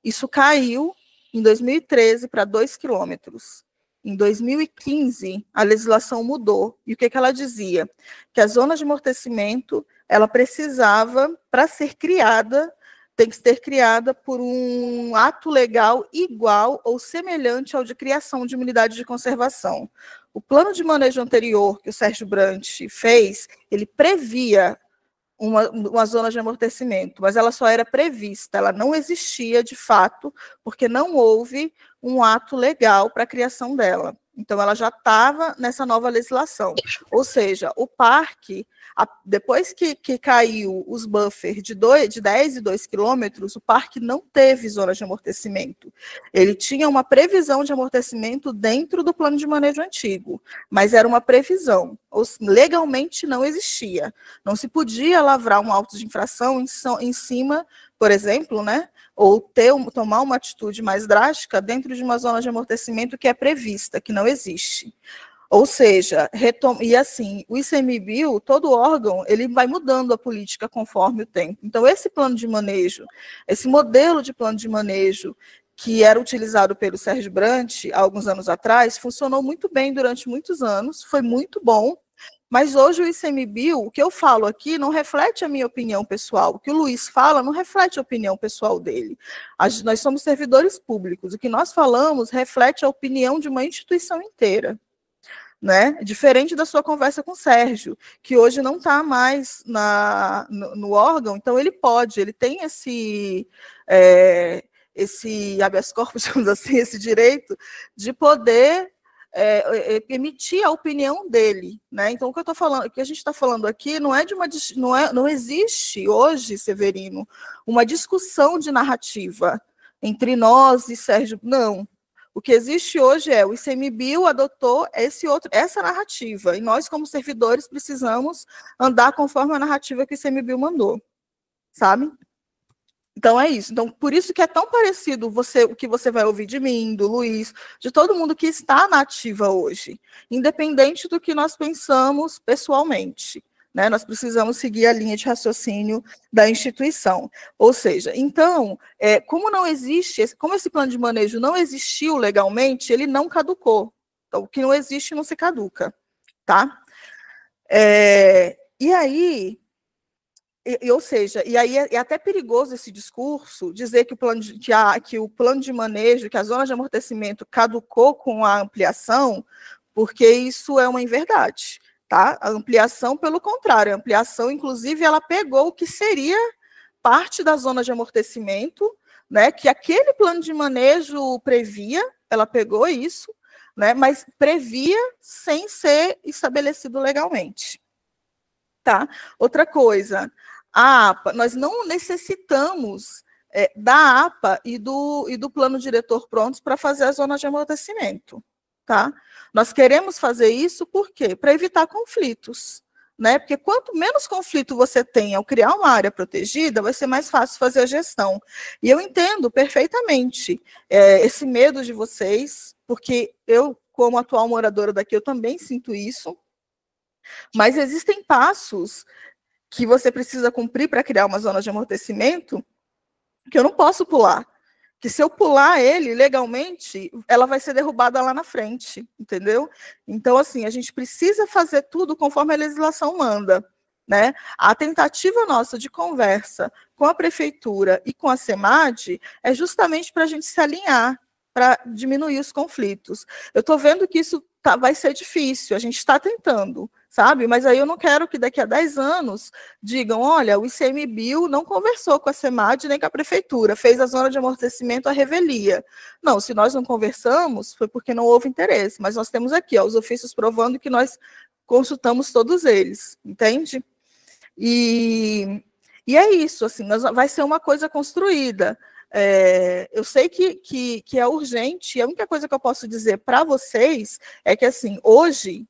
Isso caiu em 2013 para 2 quilômetros. Em 2015, a legislação mudou. E o que ela dizia? Que a zona de amortecimento, ela precisava, para ser criada, tem que ser criada por um ato legal igual ou semelhante ao de criação de uma unidade de conservação. O plano de manejo anterior que o Sérgio Brant fez, ele previa uma zona de amortecimento, mas ela só era prevista, ela não existia de fato, porque não houve um ato legal para a criação dela. Então, ela já estava nessa nova legislação. Ou seja, o parque, depois que caiu os buffers de 10 e 2 quilômetros, o parque não teve zona de amortecimento. Ele tinha uma previsão de amortecimento dentro do plano de manejo antigo, mas era uma previsão. Legalmente não existia. Não se podia lavrar um auto de infração em cima, por exemplo, né? Ou tomar uma atitude mais drástica dentro de uma zona de amortecimento que é prevista, que não existe. Ou seja, e assim, o ICMBio, todo órgão, ele vai mudando a política conforme o tempo. Então, esse plano de manejo, esse modelo de plano de manejo que era utilizado pelo Sérgio Brant há alguns anos atrás, funcionou muito bem durante muitos anos, foi muito bom, Mas hoje o ICMBio, o que eu falo aqui não reflete a minha opinião pessoal. O que o Luiz fala não reflete a opinião pessoal dele. Nós somos servidores públicos. O que nós falamos reflete a opinião de uma instituição inteira. Né? Diferente da sua conversa com o Sérgio, que hoje não está mais no órgão, então ele tem esse habeas corpus, digamos assim, esse direito de poder emitir a opinião dele, né? Então, o que a gente está falando aqui não existe hoje, Severino, uma discussão de narrativa entre nós e Sérgio, não. O que existe hoje o ICMBio adotou essa narrativa, e nós, como servidores, precisamos andar conforme a narrativa que o ICMBio mandou, sabe? Então, é isso. Então, por isso que é tão parecido o que você vai ouvir de mim, do Luiz, de todo mundo que está na ativa hoje, independente do que nós pensamos pessoalmente. Né? Nós precisamos seguir a linha de raciocínio da instituição. Ou seja, então, como esse plano de manejo não existiu legalmente, ele não caducou. Então, o que não existe não se caduca. Tá? E aí... ou seja, e aí é até perigoso esse discurso, dizer que o plano de manejo, que a zona de amortecimento caducou com a ampliação, porque isso é uma inverdade, tá? A ampliação, pelo contrário, a ampliação, inclusive, ela pegou o que seria parte da zona de amortecimento, né, que aquele plano de manejo previa, ela pegou isso, né, mas previa sem ser estabelecido legalmente. Tá? Outra coisa, a APA, nós não necessitamos da APA e do plano diretor prontos para fazer a zona de amortecimento. Tá? Nós queremos fazer isso por quê? Para evitar conflitos. Né? Porque quanto menos conflito você tem ao criar uma área protegida, vai ser mais fácil fazer a gestão. E eu entendo perfeitamente esse medo de vocês, porque eu, como atual moradora daqui, eu também sinto isso. Mas existem passos que você precisa cumprir para criar uma zona de amortecimento que eu não posso pular. Que se eu pular ele legalmente, ela vai ser derrubada lá na frente, entendeu? Então, assim, a gente precisa fazer tudo conforme a legislação manda. Né? A tentativa nossa de conversa com a prefeitura e com a SEMAD é justamente para a gente se alinhar, para diminuir os conflitos. Eu estou vendo que isso vai ser difícil, a gente está tentando, sabe? Mas aí eu não quero que daqui a 10 anos digam, olha, o ICMBio não conversou com a SEMAD nem com a prefeitura, fez a zona de amortecimento à revelia. Não, se nós não conversamos, foi porque não houve interesse, mas nós temos aqui os ofícios provando que nós consultamos todos eles, entende? E é isso, assim, vai ser uma coisa construída. Eu sei que é urgente, e a única coisa que eu posso dizer para vocês é que, assim, hoje,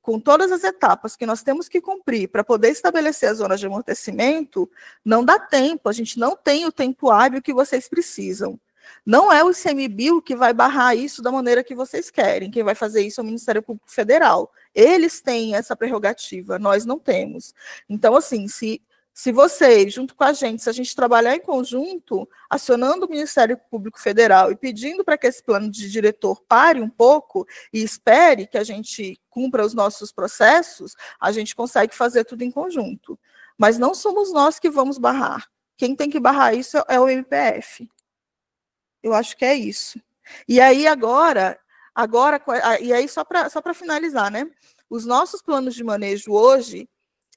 com todas as etapas que nós temos que cumprir para poder estabelecer a zona de amortecimento, não dá tempo, a gente não tem o tempo hábil que vocês precisam. Não é o ICMBio que vai barrar isso da maneira que vocês querem, quem vai fazer isso é o Ministério Público Federal. Eles têm essa prerrogativa, nós não temos. Então, assim, se vocês, junto com a gente, se a gente trabalhar em conjunto, acionando o Ministério Público Federal e pedindo para que esse plano de diretor pare um pouco e espere que a gente cumpra os nossos processos, a gente consegue fazer tudo em conjunto. Mas não somos nós que vamos barrar. Quem tem que barrar isso é o MPF. Eu acho que é isso. E aí agora e aí só para finalizar, né? Os nossos planos de manejo hoje,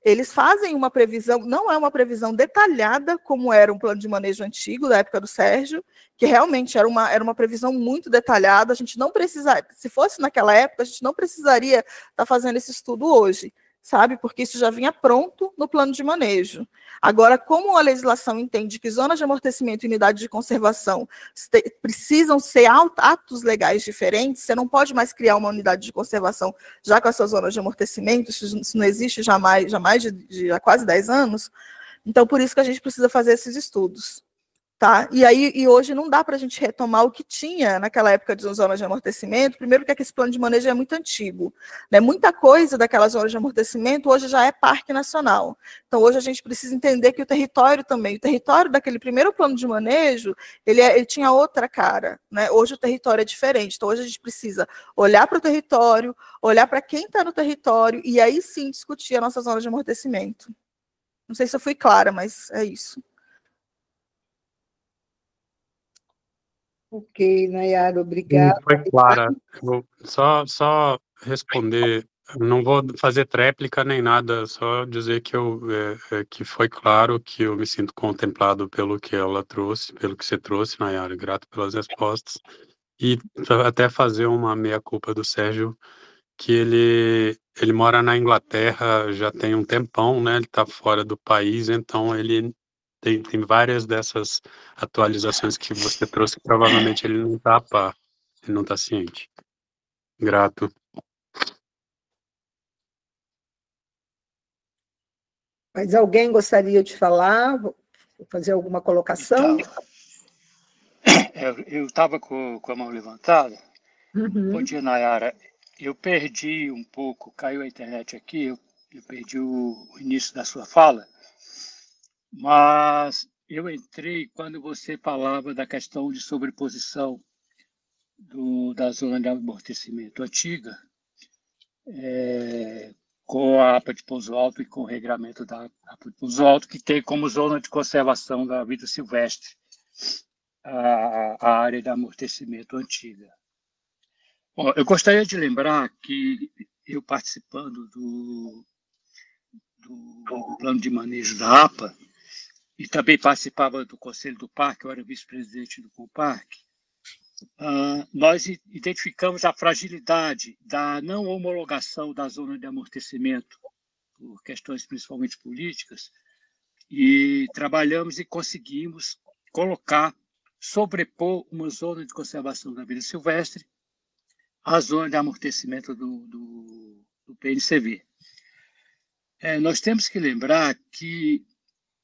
eles fazem uma previsão, não é uma previsão detalhada, como era um plano de manejo antigo, da época do Sérgio, que realmente era uma previsão muito detalhada, a gente não precisaria, se fosse naquela época, a gente não precisaria estar fazendo esse estudo hoje, sabe? Porque isso já vinha pronto no plano de manejo. Agora, como a legislação entende que zonas de amortecimento e unidade de conservação precisam ser atos legais diferentes, você não pode mais criar uma unidade de conservação já com essa zona de amortecimento, isso não existe já há quase 10 anos, então por isso que a gente precisa fazer esses estudos. Tá? E hoje não dá para a gente retomar o que tinha naquela época de zonas de amortecimento, primeiro porque esse plano de manejo é muito antigo. Né? Muita coisa daquelas zonas de amortecimento hoje já é parque nacional. Então, hoje a gente precisa entender que o território também, o território daquele primeiro plano de manejo, ele tinha outra cara. Né? Hoje o território é diferente. Então, hoje a gente precisa olhar para o território, olhar para quem está no território, e aí sim discutir a nossa zona de amortecimento. Não sei se eu fui clara, mas é isso. Ok, Nayara, obrigada. Foi clara. Eu só responder, não vou fazer tréplica nem nada, só dizer que foi claro que eu me sinto contemplado pelo que ela trouxe, pelo que você trouxe, Nayara, grato pelas respostas. E até fazer uma meia-culpa do Sérgio, que ele mora na Inglaterra já tem um tempão, né? Ele está fora do país, então ele tem várias dessas atualizações que você trouxe que provavelmente ele não está a par, ele não está ciente. Grato. Mas alguém gostaria de falar, fazer alguma colocação? Eu estava com a mão levantada. Uhum. Bom dia, Nayara. Eu perdi um pouco, caiu a internet aqui, eu perdi o início da sua fala, mas eu entrei quando você falava da questão de sobreposição da zona de amortecimento antiga com a APA de Pouso Alto e com o regramento da APA de Pouso Alto, que tem como zona de conservação da vida silvestre a área de amortecimento antiga. Bom, eu gostaria de lembrar que eu participando do plano de manejo da APA e também participava do Conselho do Parque, eu era vice-presidente do Comparque, nós identificamos a fragilidade da não homologação da zona de amortecimento, por questões principalmente políticas, e trabalhamos e conseguimos sobrepor uma zona de conservação da vida silvestre à zona de amortecimento do PNCV. Nós temos que lembrar que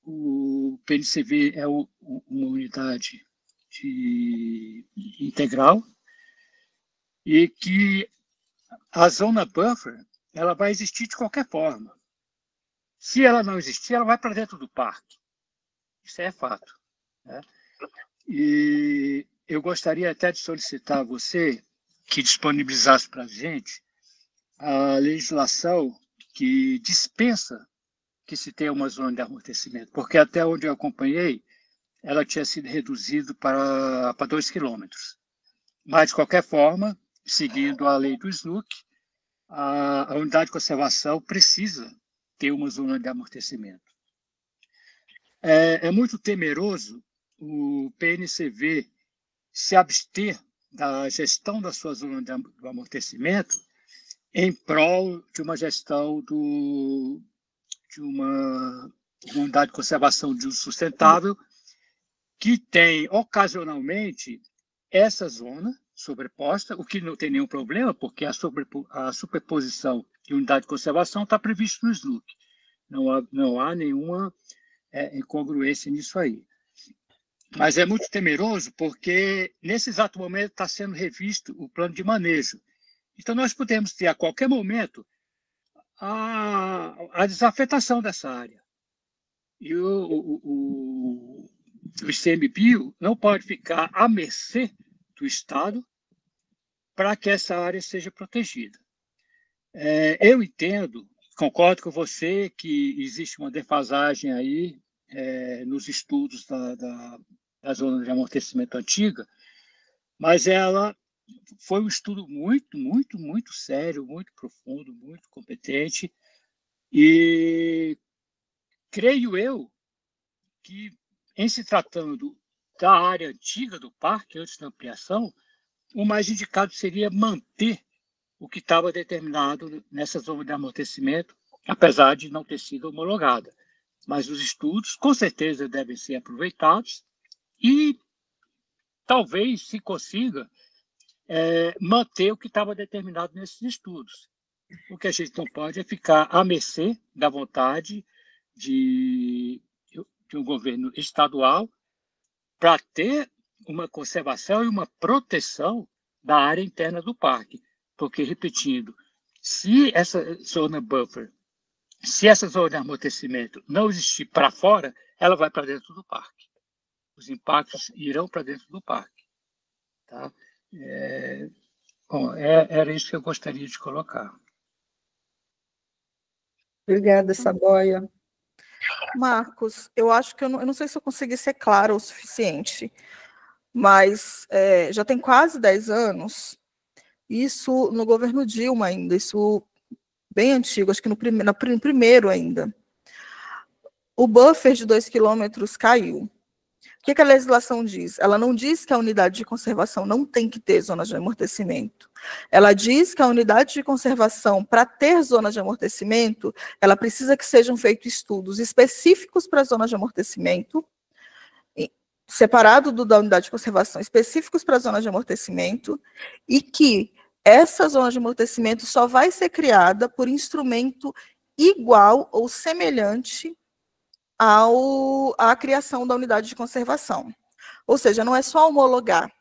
o PNCV é uma unidade integral e que a zona buffer ela vai existir de qualquer forma. Se ela não existir, ela vai para dentro do parque. Isso é fato. Né? E eu gostaria até de solicitar a você que disponibilizasse para a gente a legislação que dispensa que se tenha uma zona de amortecimento, porque até onde eu acompanhei, ela tinha sido reduzida para 2 quilômetros. Mas, de qualquer forma, seguindo a lei do SNUC, a unidade de conservação precisa ter uma zona de amortecimento. É muito temeroso o PNCV se abster da gestão da sua zona de amortecimento em prol de uma gestão de uma unidade de conservação de uso sustentável que tem, ocasionalmente, essa zona sobreposta, o que não tem nenhum problema, porque a superposição de unidade de conservação está previsto no SNUC. Não há nenhuma incongruência nisso aí. Mas é muito temeroso porque, nesse exato momento, está sendo revisto o plano de manejo. Então, nós podemos ter, a qualquer momento, a desafetação dessa área. E o ICMBio não pode ficar à mercê do Estado para que essa área seja protegida. Eu entendo, concordo com você que existe uma defasagem aí nos estudos da zona de amortecimento antiga, mas ela foi um estudo muito, muito, muito sério, muito profundo, muito competente, e creio eu que, em se tratando da área antiga do parque, antes da ampliação, o mais indicado seria manter o que estava determinado nessa zona de amortecimento, apesar de não ter sido homologada. Mas os estudos, com certeza, devem ser aproveitados e talvez se consiga manter o que estava determinado nesses estudos. O que a gente não pode é ficar à mercê da vontade de um governo estadual para ter uma conservação e uma proteção da área interna do parque. Porque, repetindo, se essa zona buffer, se essa zona de amortecimento não existir para fora, ela vai para dentro do parque. Os impactos irão para dentro do parque. Tá? Bom, era isso que eu gostaria de colocar. Obrigada, Saboia. Marcos, eu acho que eu não sei se eu consegui ser clara o suficiente, mas já tem quase 10 anos, isso no governo Dilma ainda, isso bem antigo, acho que no primeiro ainda, o buffer de 2 quilômetros caiu. O que a legislação diz? Ela não diz que a unidade de conservação não tem que ter zonas de amortecimento. Ela diz que a unidade de conservação, para ter zonas de amortecimento, ela precisa que sejam feitos estudos específicos para zonas de amortecimento, separado da unidade de conservação, específicos para zonas de amortecimento, e que essa zona de amortecimento só vai ser criada por instrumento igual ou semelhante à criação da unidade de conservação. Ou seja, não é só homologar,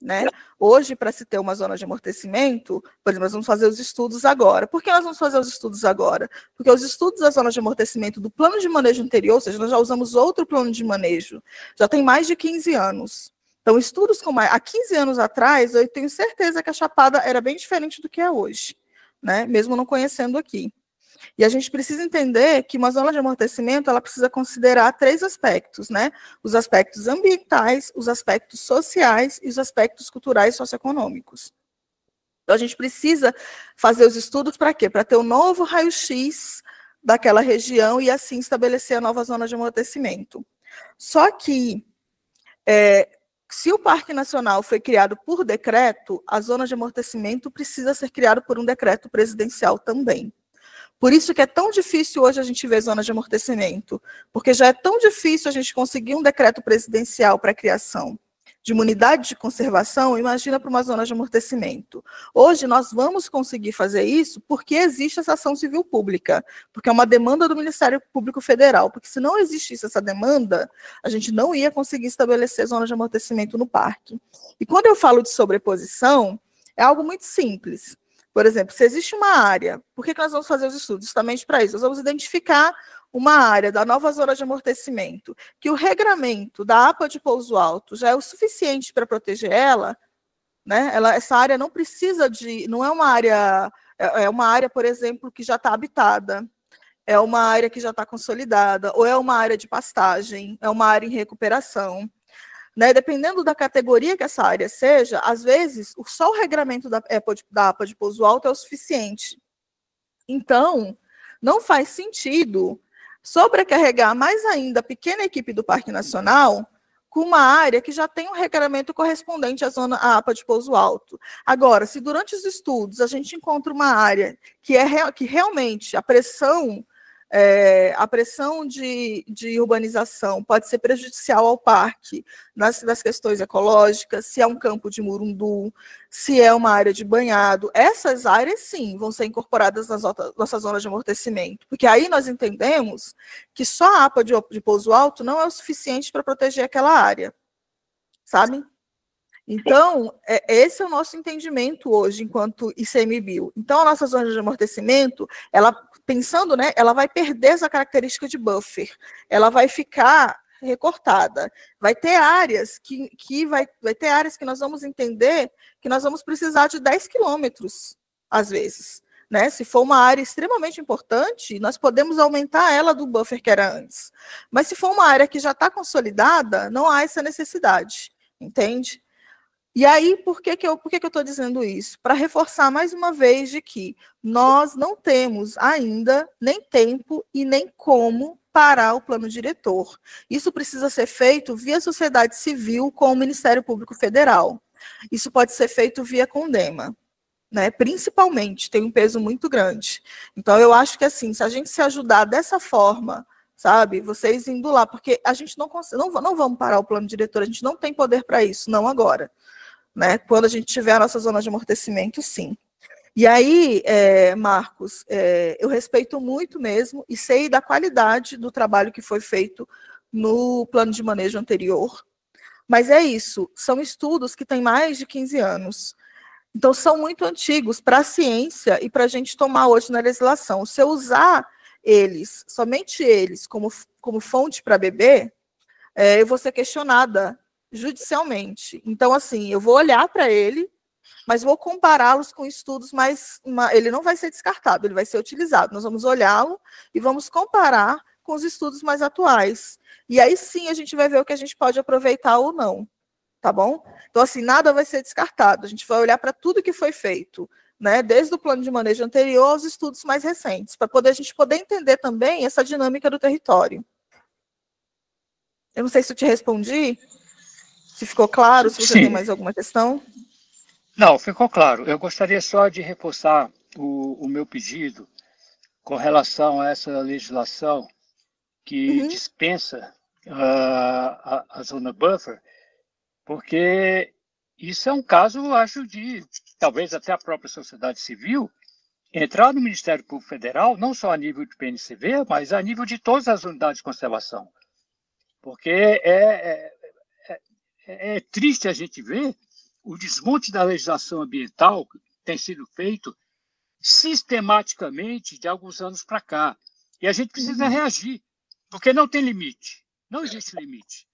né? Hoje, para se ter uma zona de amortecimento, por exemplo, nós vamos fazer os estudos agora. Por que nós vamos fazer os estudos agora? Porque os estudos da zona de amortecimento do plano de manejo anterior, ou seja, nós já usamos outro plano de manejo, já tem mais de 15 anos. Então, estudos como há 15 anos atrás, eu tenho certeza que a Chapada era bem diferente do que é hoje, né? Mesmo não conhecendo aqui. E a gente precisa entender que uma zona de amortecimento, ela precisa considerar 3 aspectos, né? Os aspectos ambientais, os aspectos sociais e os aspectos culturais e socioeconômicos. Então, a gente precisa fazer os estudos para quê? Para ter um novo raio-x daquela região e, assim, estabelecer a nova zona de amortecimento. Só que, se o Parque Nacional foi criado por decreto, a zona de amortecimento precisa ser criada por um decreto presidencial também. Por isso que é tão difícil hoje a gente ver zona de amortecimento, porque já é tão difícil a gente conseguir um decreto presidencial para a criação de uma unidade de conservação, imagina para uma zona de amortecimento. Hoje nós vamos conseguir fazer isso porque existe essa ação civil pública, porque é uma demanda do Ministério Público Federal, porque se não existisse essa demanda, a gente não ia conseguir estabelecer zona de amortecimento no parque. E quando eu falo de sobreposição, é algo muito simples. Por exemplo, se existe uma área, por que nós vamos fazer os estudos? Justamente para isso, nós vamos identificar uma área da nova zona de amortecimento, que o regramento da APA de Pouso Alto já é o suficiente para proteger ela, né? Essa área não precisa não é uma área, por exemplo, que já está habitada, é uma área que já está consolidada, ou é uma área de pastagem, é uma área em recuperação. Né, dependendo da categoria que essa área seja, às vezes, só o regramento da APA de Pouso Alto é o suficiente. Então, não faz sentido sobrecarregar mais ainda a pequena equipe do Parque Nacional com uma área que já tem um regramento correspondente à APA de Pouso Alto. Agora, se durante os estudos a gente encontra uma área que realmente a pressão de urbanização pode ser prejudicial ao parque nas questões ecológicas, se é um campo de murundu, se é uma área de banhado, essas áreas, sim, vão ser incorporadas nas nossas zonas de amortecimento, porque aí nós entendemos que só a APA de Pouso Alto não é o suficiente para proteger aquela área, sabe? Então, esse é o nosso entendimento hoje, enquanto ICMBio. Então, a nossa zona de amortecimento, pensando, né, ela vai perder essa característica de buffer, ela vai ficar recortada. Vai ter áreas vai ter áreas que nós vamos entender que nós vamos precisar de 10 quilômetros, às vezes. Né? Se for uma área extremamente importante, nós podemos aumentar ela do buffer que era antes. Mas se for uma área que já está consolidada, não há essa necessidade, entende? E aí, por que eu estou dizendo isso? Para reforçar mais uma vez de que nós não temos ainda nem tempo e nem como parar o plano diretor. Isso precisa ser feito via sociedade civil com o Ministério Público Federal. Isso pode ser feito via Condema, né? Principalmente, tem um peso muito grande. Então, eu acho que assim, se a gente se ajudar dessa forma, sabe, vocês indo lá, porque a gente não vamos parar o plano diretor, a gente não tem poder para isso, não agora. Né? Quando a gente tiver a nossa zona de amortecimento, sim. E aí, Marcos, eu respeito muito mesmo e sei da qualidade do trabalho que foi feito no plano de manejo anterior, Mas é isso, são estudos que têm mais de 15 anos. Então, são muito antigos para a ciência e para a gente tomar hoje na legislação. Se eu usar eles, somente eles, como fonte para bebê, eu vou ser questionada judicialmente. Então, assim, eu vou olhar para ele, mas vou compará-los com estudos ele não vai ser descartado, ele vai ser utilizado. Nós vamos olhá-lo e vamos comparar com os estudos mais atuais. E aí sim a gente vai ver o que a gente pode aproveitar ou não. Tá bom? Então, assim, nada vai ser descartado. A gente vai olhar para tudo que foi feito, né? Desde o plano de manejo anterior aos estudos mais recentes, para a gente poder entender também essa dinâmica do território. Eu não sei se eu te respondi, se ficou claro, se você tem mais alguma questão. Não, ficou claro. Eu gostaria só de reforçar o meu pedido com relação a essa legislação que dispensa a zona buffer, porque isso é um caso, eu acho, de talvez até a própria sociedade civil entrar no Ministério Público Federal, não só a nível de PNCV, mas a nível de todas as unidades de conservação. Porque é triste a gente ver o desmonte da legislação ambiental que tem sido feito sistematicamente de alguns anos para cá. E a gente precisa reagir, porque não tem limite, não existe limite.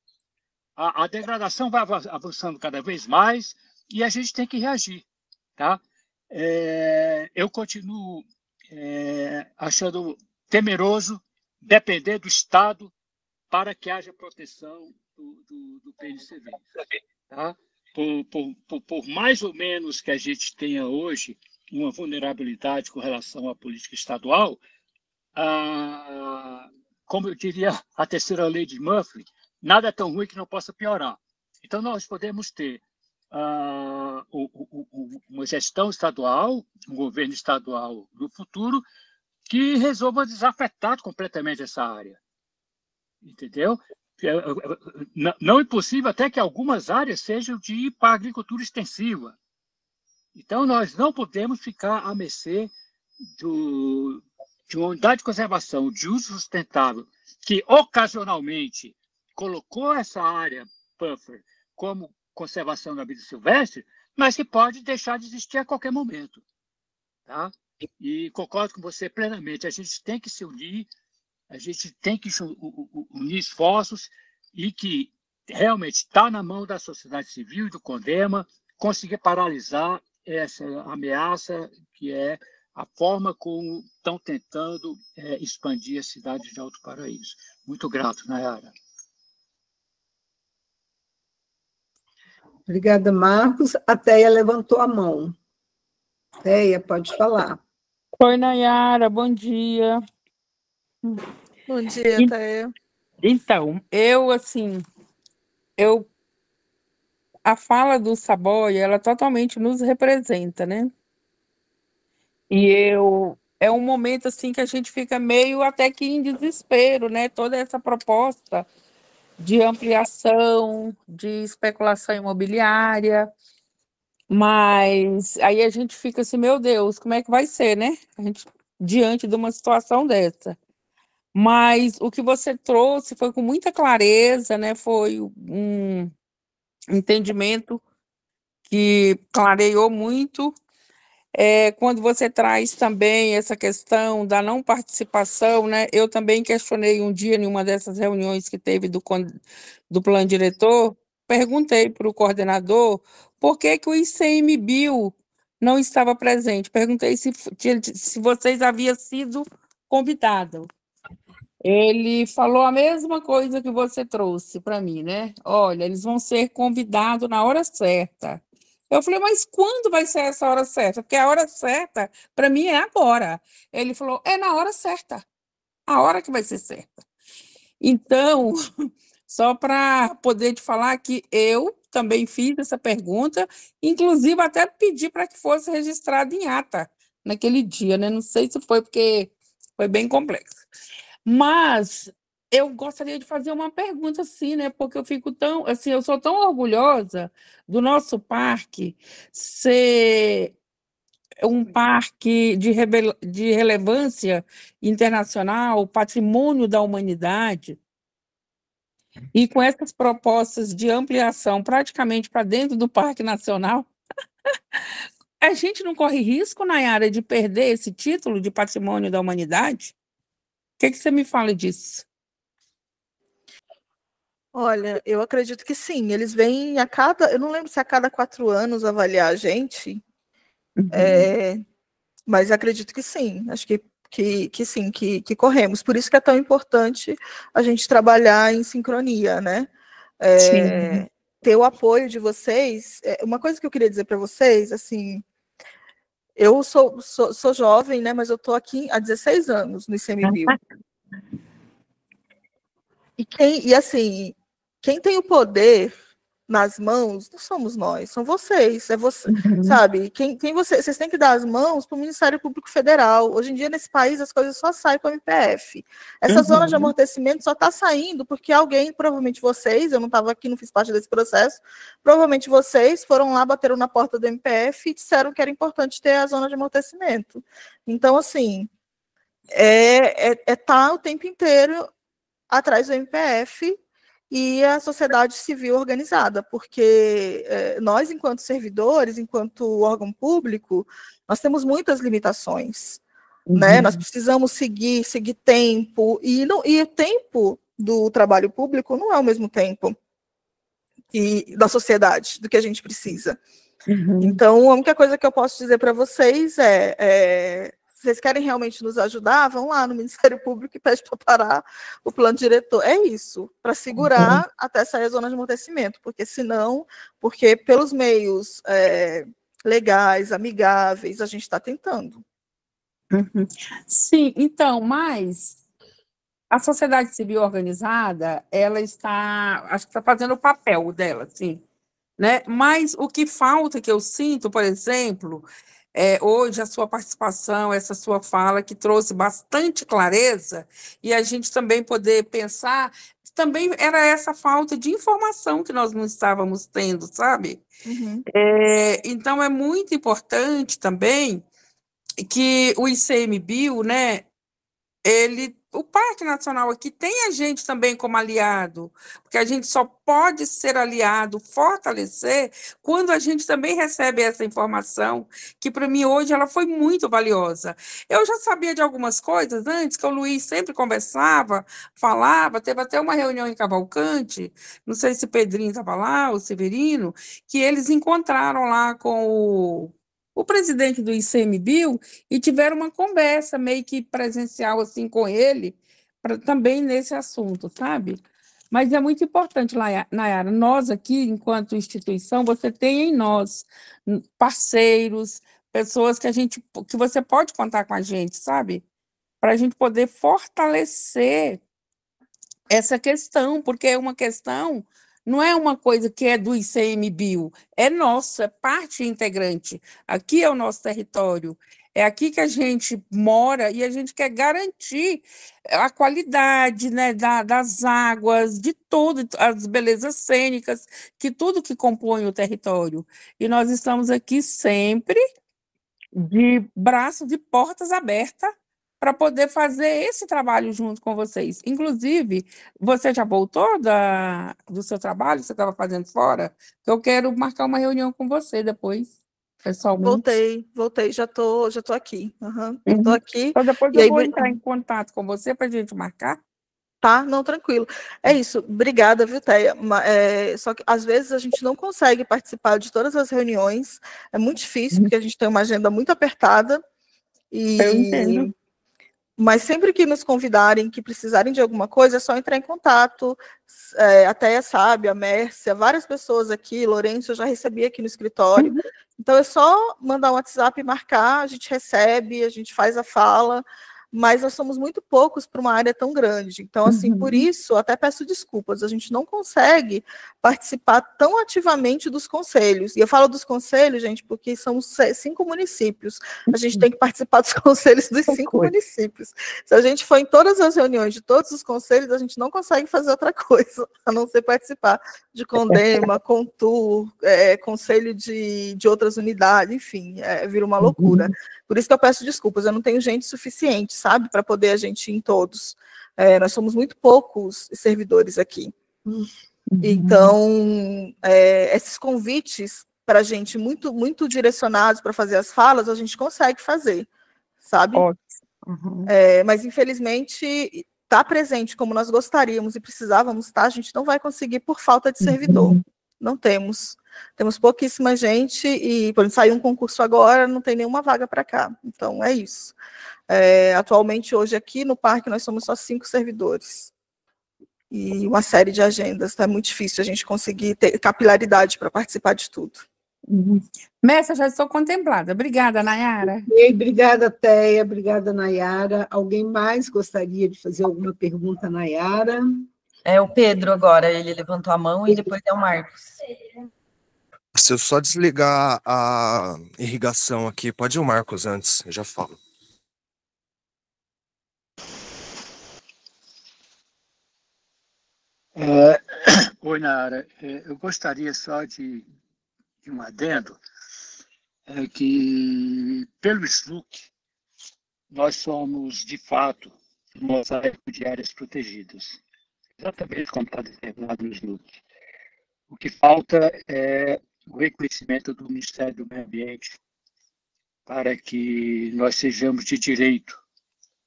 A degradação vai avançando cada vez mais e a gente tem que reagir. Tá? Eu continuo achando temeroso depender do Estado para que haja proteção do PNCV. Tá? Por mais ou menos que a gente tenha hoje uma vulnerabilidade com relação à política estadual, como eu diria a terceira lei de Murphy, nada é tão ruim que não possa piorar. Então, nós podemos ter uma gestão estadual, um governo estadual no futuro, que resolva desafetar completamente essa área. Entendeu? Não é impossível até que algumas áreas sejam para agricultura extensiva. Então, nós não podemos ficar à mercê de uma unidade de conservação de uso sustentável que, ocasionalmente, colocou essa área buffer como conservação da vida silvestre, mas que pode deixar de existir a qualquer momento. Tá? E concordo com você plenamente. A gente tem que se unir, a gente tem que unir esforços e que realmente está na mão da sociedade civil e do CONDEMA conseguir paralisar essa ameaça que é a forma como estão tentando expandir a cidade de Alto Paraíso. Muito grato, Nayara. Obrigada, Marcos. A Teia levantou a mão. Teia, pode falar. Oi, Nayara, bom dia. Bom dia, Teia. Então, a fala do Saboia, ela totalmente nos representa, né? E é um momento assim que a gente fica meio até que em desespero, né? Toda essa proposta de ampliação, de especulação imobiliária, mas aí a gente fica assim, meu Deus, como é que vai ser, né? A gente diante de uma situação dessa. Mas o que você trouxe foi com muita clareza, né? Foi um entendimento que clareou muito. Quando você traz também essa questão da não participação, né? Eu também questionei um dia em uma dessas reuniões que teve do plano diretor, perguntei para o coordenador por que o ICMBio não estava presente. Perguntei se vocês haviam sido convidados. Ele falou a mesma coisa que você trouxe para mim, né? Olha, eles vão ser convidados na hora certa. Eu falei, mas quando vai ser essa hora certa? Porque a hora certa, para mim, é agora. Ele falou, é na hora certa. A hora que vai ser certa. Então, só para poder te falar que eu também fiz essa pergunta, inclusive até pedi para que fosse registrado em ata naquele dia, né? Não sei se foi porque foi bem complexo. Mas eu gostaria de fazer uma pergunta assim, né? Porque eu fico eu sou tão orgulhosa do nosso parque ser um parque de relevância internacional, patrimônio da humanidade. E com essas propostas de ampliação praticamente para dentro do Parque Nacional, a gente não corre risco, Nayara, de perder esse título de patrimônio da humanidade? O que você me fala disso? Olha, eu acredito que sim. Eles vêm a cada, eu não lembro se a cada 4 anos avaliar a gente, mas acredito que sim. Acho que sim, que corremos. Por isso que é tão importante a gente trabalhar em sincronia, né? Sim. Ter o apoio de vocês. Uma coisa que eu queria dizer para vocês, assim, eu sou jovem, né? Mas eu estou aqui há 16 anos no ICMBio. E assim, quem tem o poder nas mãos não somos nós, são vocês, é você, sabe? Vocês têm que dar as mãos para o Ministério Público Federal. Hoje em dia, nesse país, as coisas só saem com o MPF. Essa zona de amortecimento só está saindo porque alguém, provavelmente vocês, eu não estava aqui, não fiz parte desse processo, provavelmente vocês foram lá, bateram na porta do MPF e disseram que era importante ter a zona de amortecimento. Então, assim, tá o tempo inteiro atrás do MPF e a sociedade civil organizada, porque nós, enquanto servidores, enquanto órgão público, nós temos muitas limitações, né? Nós precisamos seguir tempo, e o tempo do trabalho público não é o mesmo tempo da sociedade, do que a gente precisa. Então, a única coisa que eu posso dizer para vocês se vocês querem realmente nos ajudar, vão lá no Ministério Público e pede para parar o plano diretor. É isso, para segurar até sair a zona de amortecimento, porque pelos meios legais, amigáveis, a gente está tentando. Sim, então, mas a sociedade civil organizada, ela acho que está fazendo o papel dela, sim, né? Mas o que falta, que eu sinto, por exemplo, hoje a sua participação, essa sua fala, que trouxe bastante clareza, e a gente também poder pensar, também era essa falta de informação que nós não estávamos tendo, sabe? Então, é muito importante também que o ICMBio, né, o Parque Nacional aqui tem a gente também como aliado, porque a gente só pode ser aliado, fortalecer, quando a gente também recebe essa informação, que para mim hoje ela foi muito valiosa. Eu já sabia de algumas coisas antes, que o Luiz sempre conversava, falava, teve até uma reunião em Cavalcante, não sei se o Pedrinho estava lá, o Severino, que eles encontraram lá com o presidente do ICMBio e tiveram uma conversa meio que presencial assim com ele, também nesse assunto, sabe? Mas é muito importante, Nayara, nós aqui, enquanto instituição, você tem em nós parceiros, pessoas que você pode contar com a gente, sabe? Para a gente poder fortalecer essa questão, porque é uma questão, não é uma coisa que é do ICMBio, é nosso, é parte integrante. Aqui é o nosso território, é aqui que a gente mora e a gente quer garantir a qualidade, né, das águas, de tudo, as belezas cênicas, que tudo que compõe o território. E nós estamos aqui sempre de braços e portas abertas para poder fazer esse trabalho junto com vocês. Inclusive, você já voltou do seu trabalho, você estava fazendo fora? Eu quero marcar uma reunião com você depois, pessoalmente. Voltei, já tô aqui. Estou aqui. Então, depois E eu aí, vou entrar em contato com você para a gente marcar. Tá, não, tranquilo. É isso, obrigada, viu, Teia? Só que, às vezes, a gente não consegue participar de todas as reuniões, é muito difícil, porque a gente tem uma agenda muito apertada, Eu entendo. Mas sempre que nos convidarem, que precisarem de alguma coisa, é só entrar em contato. A Teia sabe, a Mércia, várias pessoas aqui, Lourenço, eu já recebi aqui no escritório. Então, é só mandar um WhatsApp e marcar, a gente recebe, a gente faz a fala, mas nós somos muito poucos para uma área tão grande. Então, assim, por isso, até peço desculpas, a gente não consegue participar tão ativamente dos conselhos. E eu falo dos conselhos, gente, porque são 5 municípios. A gente tem que participar dos conselhos dos 5 municípios. Se a gente for em todas as reuniões de todos os conselhos, a gente não consegue fazer outra coisa, a não ser participar de Condema, Contur, conselho de outras unidades, enfim, vira uma loucura. Por isso que eu peço desculpas, eu não tenho gente suficiente, sabe, para poder a gente ir em todos. Nós somos muito poucos servidores aqui. Então, esses convites para a gente muito direcionados para fazer as falas, a gente consegue fazer, sabe? Uhum. Mas, infelizmente, estar presente como nós gostaríamos e precisávamos estar, a gente não vai conseguir por falta de servidor. Não temos. Temos pouquíssima gente e, por exemplo, saiu um concurso agora, não tem nenhuma vaga para cá. Então, é isso. Atualmente, hoje aqui no parque, nós somos só 5 servidores. E uma série de agendas. Então é muito difícil a gente conseguir ter capilaridade para participar de tudo. Mestra, já estou contemplada. Obrigada, Nayara. Obrigada, Teia. Obrigada, Nayara. Alguém mais gostaria de fazer alguma pergunta, Nayara? É o Pedro agora, ele levantou a mão e depois é o Marcos. Se eu só desligar a irrigação aqui, pode ir o Marcos antes, eu já falo. Oi, Nara. Eu gostaria só de um adendo, que pelo SLUC nós somos, de fato, um mosaico de áreas protegidas, exatamente como está determinado no SLUC. O que falta é o reconhecimento do Ministério do Meio Ambiente para que nós sejamos de direito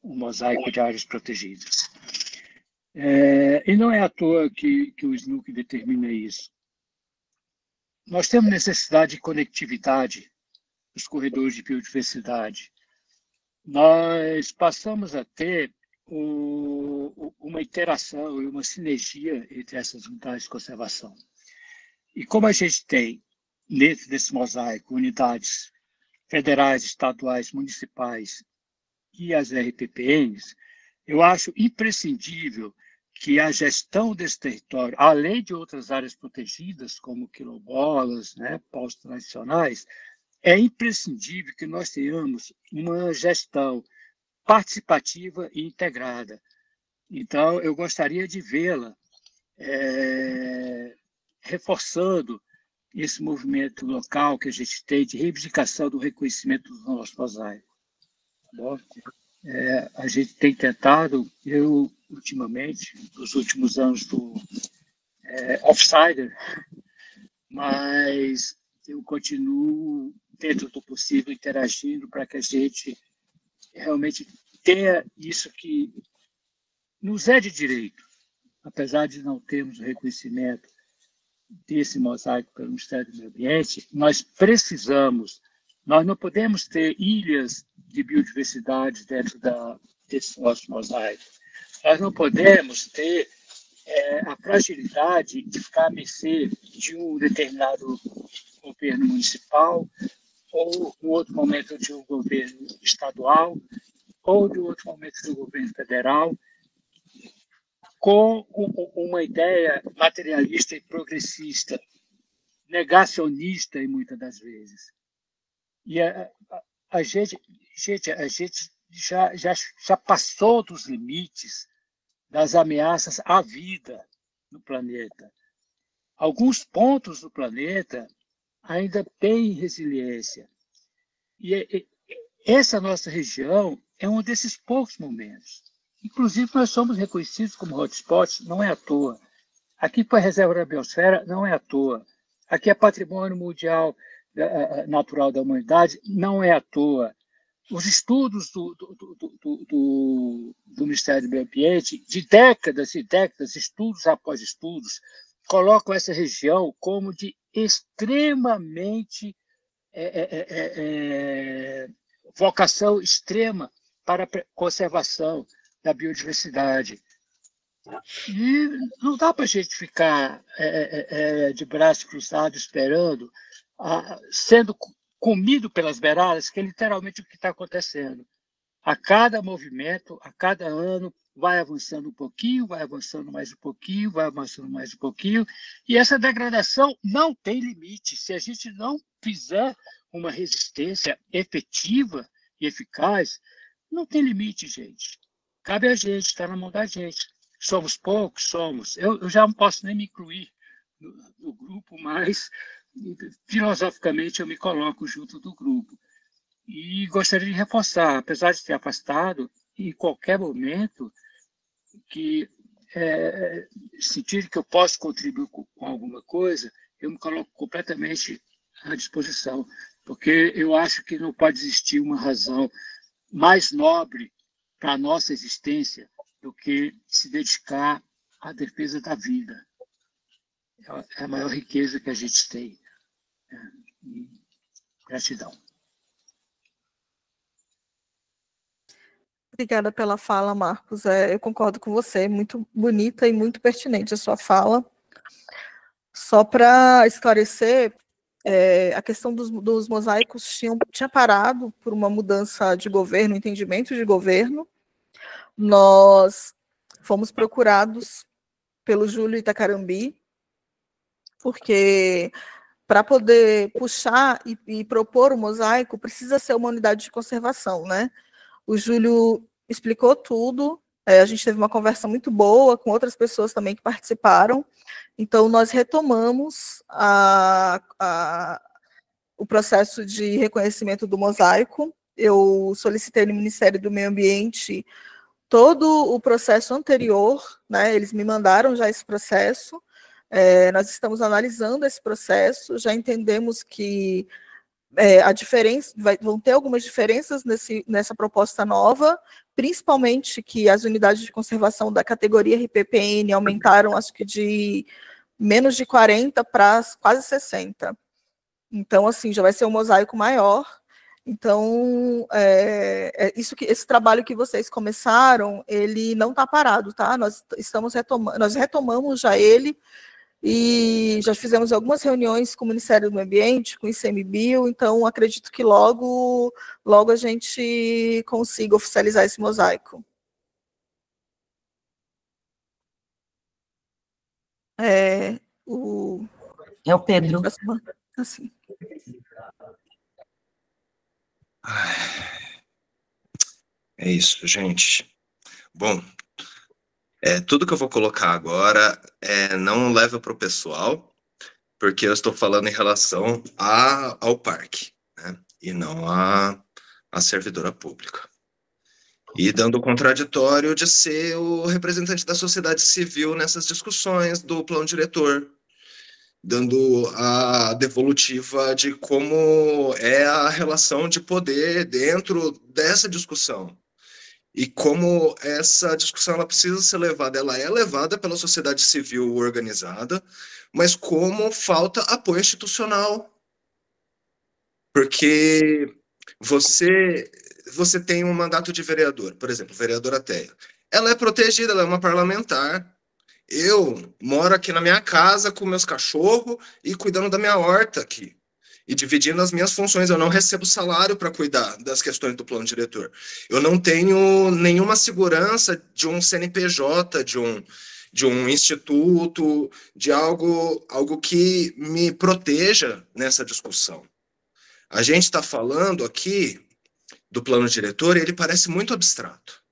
um mosaico de áreas protegidas. E não é à toa que o SNUC determina isso. Nós temos necessidade de conectividade nos corredores de biodiversidade. Nós passamos a ter uma interação e uma sinergia entre essas unidades de conservação. E como a gente tem, dentro desse mosaico, unidades federais, estaduais, municipais e as RPPNs, eu acho imprescindível que a gestão desse território, além de outras áreas protegidas, como quilombolas, povos tradicionais, é imprescindível que nós tenhamos uma gestão participativa e integrada. Então, eu gostaria de vê-la reforçando esse movimento local que a gente tem de reivindicação do reconhecimento do nosso mosaico. Tá bom? A gente tem tentado, eu, ultimamente, nos últimos anos, do outsider, mas eu continuo, dentro do possível, interagindo para que a gente realmente tenha isso que nos é de direito, apesar de não termos o reconhecimento desse mosaico pelo Ministério do Meio Ambiente, nós não podemos ter ilhas de biodiversidade dentro desse nosso mosaico. Nós não podemos ter a fragilidade de ficar à mercê de um determinado governo municipal, ou, no outro momento, de um governo estadual, ou de outro momento do governo federal, com uma ideia materialista e progressista, negacionista, e muitas das vezes. E a gente já passou dos limites das ameaças à vida no planeta. Alguns pontos do planeta ainda têm resiliência. E essa nossa região é um desses poucos momentos. Inclusive, nós somos reconhecidos como hotspots, não é à toa. Aqui foi a Reserva da Biosfera, não é à toa. Aqui é Patrimônio Mundial Natural da Humanidade, não é à toa. Os estudos do Ministério do Meio Ambiente, de décadas e décadas, estudos após estudos, colocam essa região como de extremamente vocação extrema para a conservação da biodiversidade. E não dá para a gente ficar de braços cruzados esperando, sendo comido pelas beiradas, que é literalmente o que está acontecendo. A cada movimento, a cada ano, vai avançando um pouquinho, vai avançando mais um pouquinho, vai avançando mais um pouquinho, e essa degradação não tem limite. Se a gente não fizer uma resistência efetiva e eficaz, não tem limite, gente. Cabe a gente, está na mão da gente. Somos poucos? Somos. Eu já não posso nem me incluir no grupo, mas filosoficamente eu me coloco junto do grupo. E gostaria de reforçar, apesar de ter afastado, em qualquer momento, que sentir que eu posso contribuir com alguma coisa, eu me coloco completamente à disposição, porque eu acho que não pode existir uma razão mais nobre para a nossa existência do que se dedicar à defesa da vida. É a maior riqueza que a gente tem. Gratidão. Obrigada pela fala, Marcos. Eu concordo com você, muito bonita e muito pertinente a sua fala. Só para esclarecer, a questão dos mosaicos tinha parado por uma mudança de governo, entendimento de governo. Nós fomos procurados pelo Júlio Itacarambi, porque para poder puxar e propor o mosaico, precisa ser uma unidade de conservação, né? O Júlio explicou tudo, a gente teve uma conversa muito boa com outras pessoas também que participaram, então nós retomamos o processo de reconhecimento do mosaico. Eu solicitei no Ministério do Meio Ambiente todo o processo anterior, né? Eles me mandaram já esse processo, nós estamos analisando esse processo, já entendemos que a diferença, vão ter algumas diferenças nessa proposta nova, principalmente que as unidades de conservação da categoria RPPN aumentaram, acho que de menos de 40 para quase 60. Então, assim, já vai ser um mosaico maior. Então, esse trabalho que vocês começaram, ele não está parado, tá? Nós retomamos já ele, e já fizemos algumas reuniões com o Ministério do Meio Ambiente, com o ICMBio, então acredito que logo a gente consiga oficializar esse mosaico. É o Pedro. Assim. É isso, gente. Bom, tudo que eu vou colocar agora não leva para o pessoal, porque eu estou falando em relação ao parque, né? E não à servidora pública. E dando o contraditório de ser o representante da sociedade civil nessas discussões do plano diretor, dando a devolutiva de como é a relação de poder dentro dessa discussão. E como essa discussão ela precisa ser levada, ela é levada pela sociedade civil organizada, mas como falta apoio institucional. Porque você tem um mandato de vereador, por exemplo, vereadora Teia. Ela é protegida, ela é uma parlamentar. Eu moro aqui na minha casa com meus cachorros e cuidando da minha horta aqui. E dividindo as minhas funções. Eu não recebo salário para cuidar das questões do plano diretor. Eu não tenho nenhuma segurança de um CNPJ, de um instituto, de algo que me proteja nessa discussão. A gente está falando aqui do plano diretor e ele parece muito abstrato,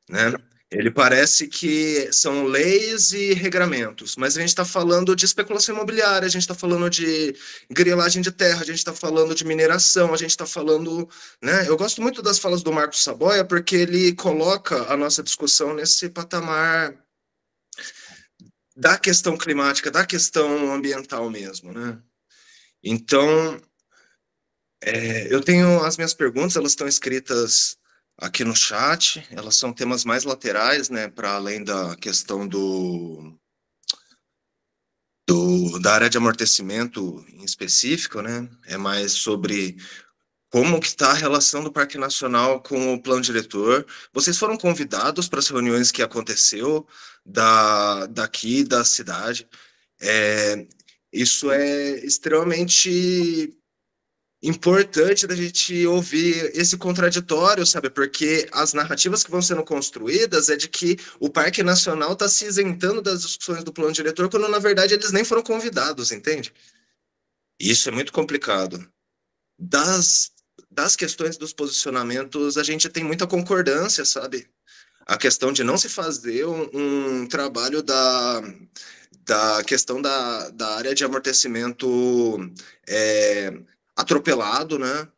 né? Ele parece que são leis e regramentos, mas a gente está falando de especulação imobiliária, a gente está falando de grilagem de terra, a gente está falando de mineração, a gente está falando, né? Eu gosto muito das falas do Marcos Saboia porque ele coloca a nossa discussão nesse patamar da questão climática, da questão ambiental mesmo, né? Então, eu tenho as minhas perguntas, elas estão escritas aqui no chat, elas são temas mais laterais, né, para além da questão da área de amortecimento em específico, né, é mais sobre como que está a relação do Parque Nacional com o plano diretor. Vocês foram convidados para as reuniões que aconteceu daqui da cidade. Isso é extremamente importante da gente ouvir esse contraditório, sabe? Porque as narrativas que vão sendo construídas é de que o Parque Nacional está se isentando das discussões do plano diretor, quando na verdade eles nem foram convidados, entende? Isso é muito complicado. Das questões dos posicionamentos, a gente tem muita concordância, sabe? A questão de não se fazer um trabalho da questão da área de amortecimento atropelado, né?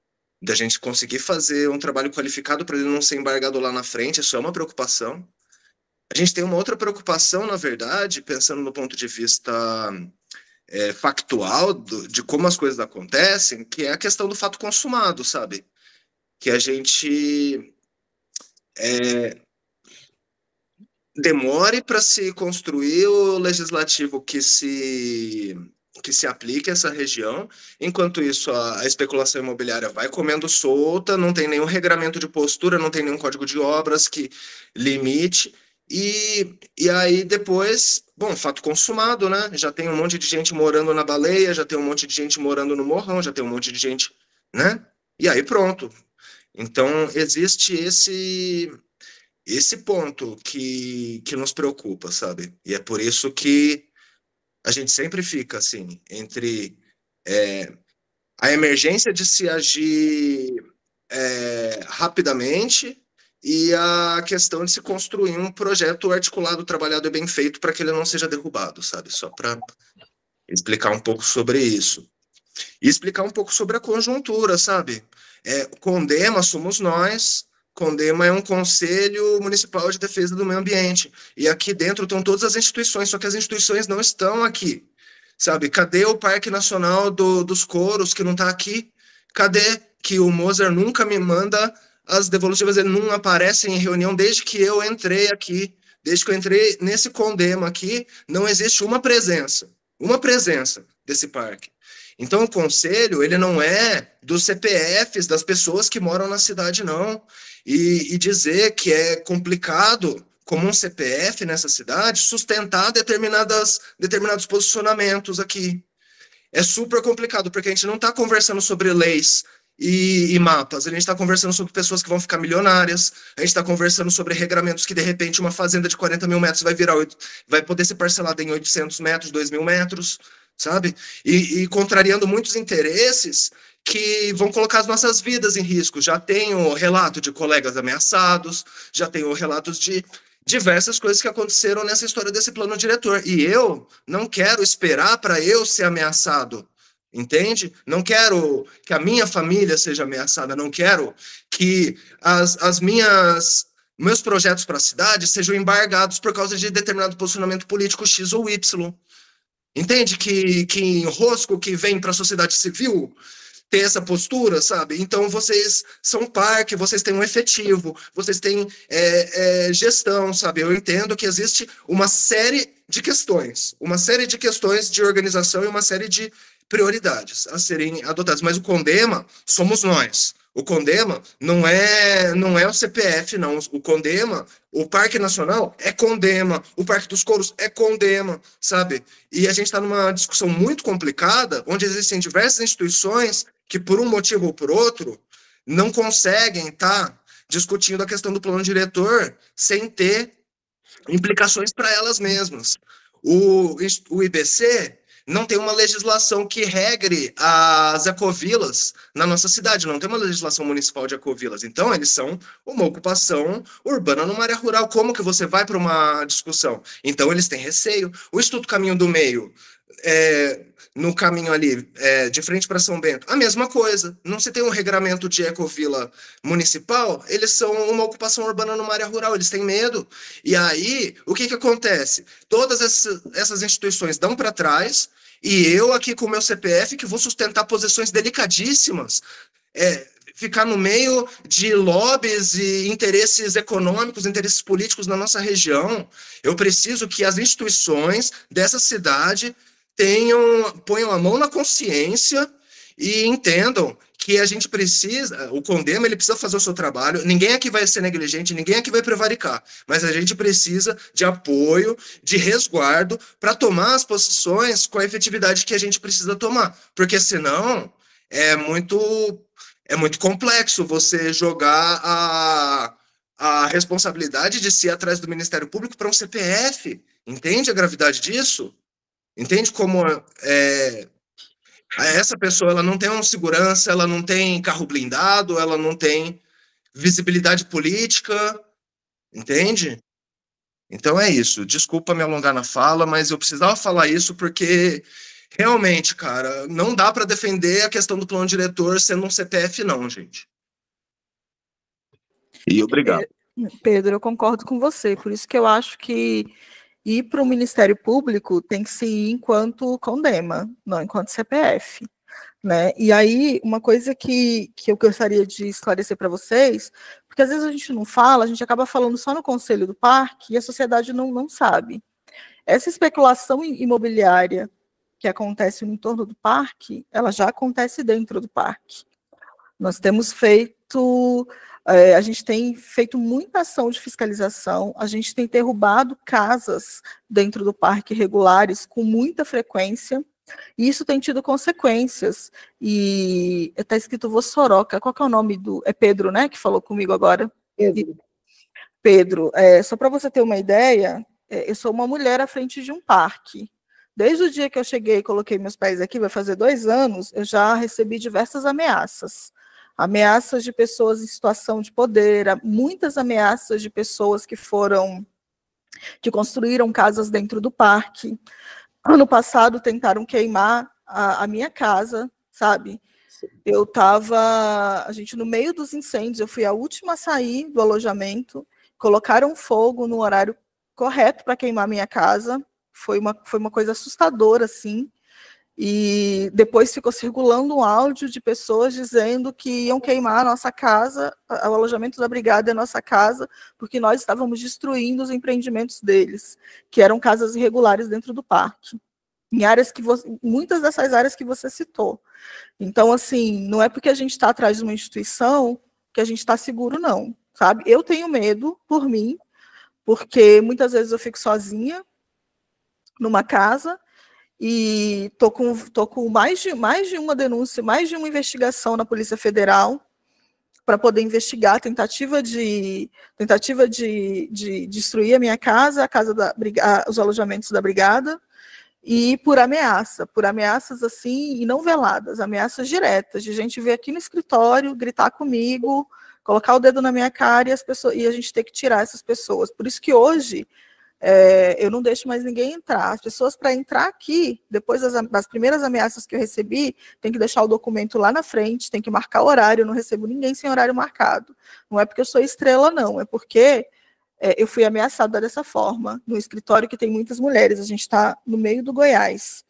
Da gente conseguir fazer um trabalho qualificado para ele não ser embargado lá na frente, isso é uma preocupação. A gente tem uma outra preocupação, na verdade, pensando no ponto de vista factual de como as coisas acontecem, que é a questão do fato consumado, sabe? Que a gente demore para se construir o legislativo que se aplique a essa região, enquanto isso a especulação imobiliária vai comendo solta, não tem nenhum regramento de postura, não tem nenhum código de obras que limite, e aí depois, bom, fato consumado, né? Já tem um monte de gente morando na Baleia, já tem um monte de gente morando no Morrão, já tem um monte de gente, né? E aí pronto. Então existe esse ponto que nos preocupa, sabe? E é por isso que a gente sempre fica, assim, entre a emergência de se agir rapidamente e a questão de se construir um projeto articulado, trabalhado e bem feito para que ele não seja derrubado, sabe? Só para explicar um pouco sobre isso. E explicar um pouco sobre a conjuntura, sabe? Condema somos nós, Condema é um Conselho Municipal de Defesa do Meio Ambiente. E aqui dentro estão todas as instituições, só que as instituições não estão aqui. Sabe? Cadê o Parque Nacional dos Couros, que não está aqui? Cadê que o Mozart nunca me manda as devolutivas? Ele não aparece em reunião desde que eu entrei aqui. Desde que eu entrei nesse Condema aqui, não existe uma presença desse parque. Então, o conselho, ele não é dos CPFs das pessoas que moram na cidade, não. E dizer que é complicado, como um CPF nessa cidade, sustentar determinados posicionamentos aqui. É super complicado, porque a gente não está conversando sobre leis e mapas, a gente está conversando sobre pessoas que vão ficar milionárias, a gente está conversando sobre regramentos que, de repente, uma fazenda de 40 mil metros vai poder ser parcelada em 800 metros, 2.000 metros, sabe? E contrariando muitos interesses que vão colocar as nossas vidas em risco. Já tenho relato de colegas ameaçados, já tenho relatos de diversas coisas que aconteceram nessa história desse plano diretor. E eu não quero esperar para eu ser ameaçado, entende? Não quero que a minha família seja ameaçada, não quero que meus projetos para a cidade sejam embargados por causa de determinado posicionamento político X ou Y. Entende que enrosco que vem para a sociedade civil ter essa postura, sabe? Então, vocês são parque, vocês têm um efetivo, vocês têm gestão, sabe? Eu entendo que existe uma série de questões de organização e uma série de prioridades a serem adotadas. Mas o Condema somos nós. O Condema não é o CPF, não. O Condema, o Parque Nacional é Condema, o Parque dos Couros é Condema, sabe? E a gente está numa discussão muito complicada, onde existem diversas instituições que, por um motivo ou por outro, não conseguem estar discutindo a questão do plano diretor sem ter implicações para elas mesmas. O IBC não tem uma legislação que regre as ecovilas na nossa cidade, não tem uma legislação municipal de ecovilas. Então, eles são uma ocupação urbana numa área rural. Como que você vai para uma discussão? Então, eles têm receio. O Instituto Caminho do Meio, no caminho ali, de frente para São Bento, a mesma coisa. Não se tem um regramento de ecovila municipal, eles são uma ocupação urbana numa área rural, eles têm medo. E aí, o que acontece? Todas essas instituições dão para trás, e eu aqui com o meu CPF, que vou sustentar posições delicadíssimas, ficar no meio de lobbies e interesses econômicos, interesses políticos na nossa região. Eu preciso que as instituições dessa cidade ponham a mão na consciência e entendam que a gente precisa, o Condema, ele precisa fazer o seu trabalho, ninguém aqui vai ser negligente, ninguém aqui vai prevaricar, mas a gente precisa de apoio, de resguardo, para tomar as posições com a efetividade que a gente precisa tomar, porque senão é muito complexo você jogar a responsabilidade de se ir atrás do Ministério Público para um CPF, entende a gravidade disso? Entende como essa pessoa ela não tem uma segurança, ela não tem carro blindado, ela não tem visibilidade política, entende? Então é isso. Desculpa me alongar na fala, mas eu precisava falar isso porque realmente, cara, não dá para defender a questão do plano diretor sendo um CPF, não, gente. E obrigado. Pedro, eu concordo com você, por isso que eu acho que ir para o Ministério Público tem que se ir enquanto Condema, não enquanto CPF. Né? E aí, uma coisa que eu gostaria de esclarecer para vocês, porque às vezes a gente não fala, a gente acaba falando só no Conselho do Parque e a sociedade não sabe. Essa especulação imobiliária que acontece no entorno do parque, ela já acontece dentro do parque. Nós temos feito, a gente tem feito muita ação de fiscalização, a gente tem derrubado casas dentro do parque irregulares com muita frequência, e isso tem tido consequências. E está escrito Vossoroca, qual que é o nome do... É Pedro, né, que falou comigo agora? Pedro, só para você ter uma ideia, eu sou uma mulher à frente de um parque. Desde o dia que eu cheguei e coloquei meus pés aqui, vai fazer 2 anos, eu já recebi diversas ameaças. Ameaças de pessoas em situação de poder, muitas ameaças de pessoas que construíram casas dentro do parque. Ano passado tentaram queimar a minha casa, sabe? Eu estava, a gente no meio dos incêndios, eu fui a última a sair do alojamento, colocaram fogo no horário correto para queimar a minha casa, foi uma coisa assustadora, assim, e depois ficou circulando um áudio de pessoas dizendo que iam queimar a nossa casa, o alojamento da brigada é a nossa casa, porque nós estávamos destruindo os empreendimentos deles, que eram casas irregulares dentro do parque, em áreas que muitas dessas áreas que você citou. Então, assim, não é porque a gente está atrás de uma instituição que a gente está seguro, não, sabe? Eu tenho medo por mim, porque muitas vezes eu fico sozinha numa casa e tô com mais de uma denúncia, mais de uma investigação na Polícia Federal para poder investigar tentativa de destruir a minha casa, os alojamentos da brigada, e por ameaças assim, e não veladas, ameaças diretas, de gente vir aqui no escritório, gritar comigo, colocar o dedo na minha cara e a gente ter que tirar essas pessoas. Por isso que hoje eu não deixo mais ninguém entrar. As pessoas, para entrar aqui, depois das primeiras ameaças que eu recebi, tem que deixar o documento lá na frente, tem que marcar horário, eu não recebo ninguém sem horário marcado. Não é porque eu sou estrela, não, é porque eu fui ameaçada dessa forma, no escritório que tem muitas mulheres, a gente está no meio do Goiás.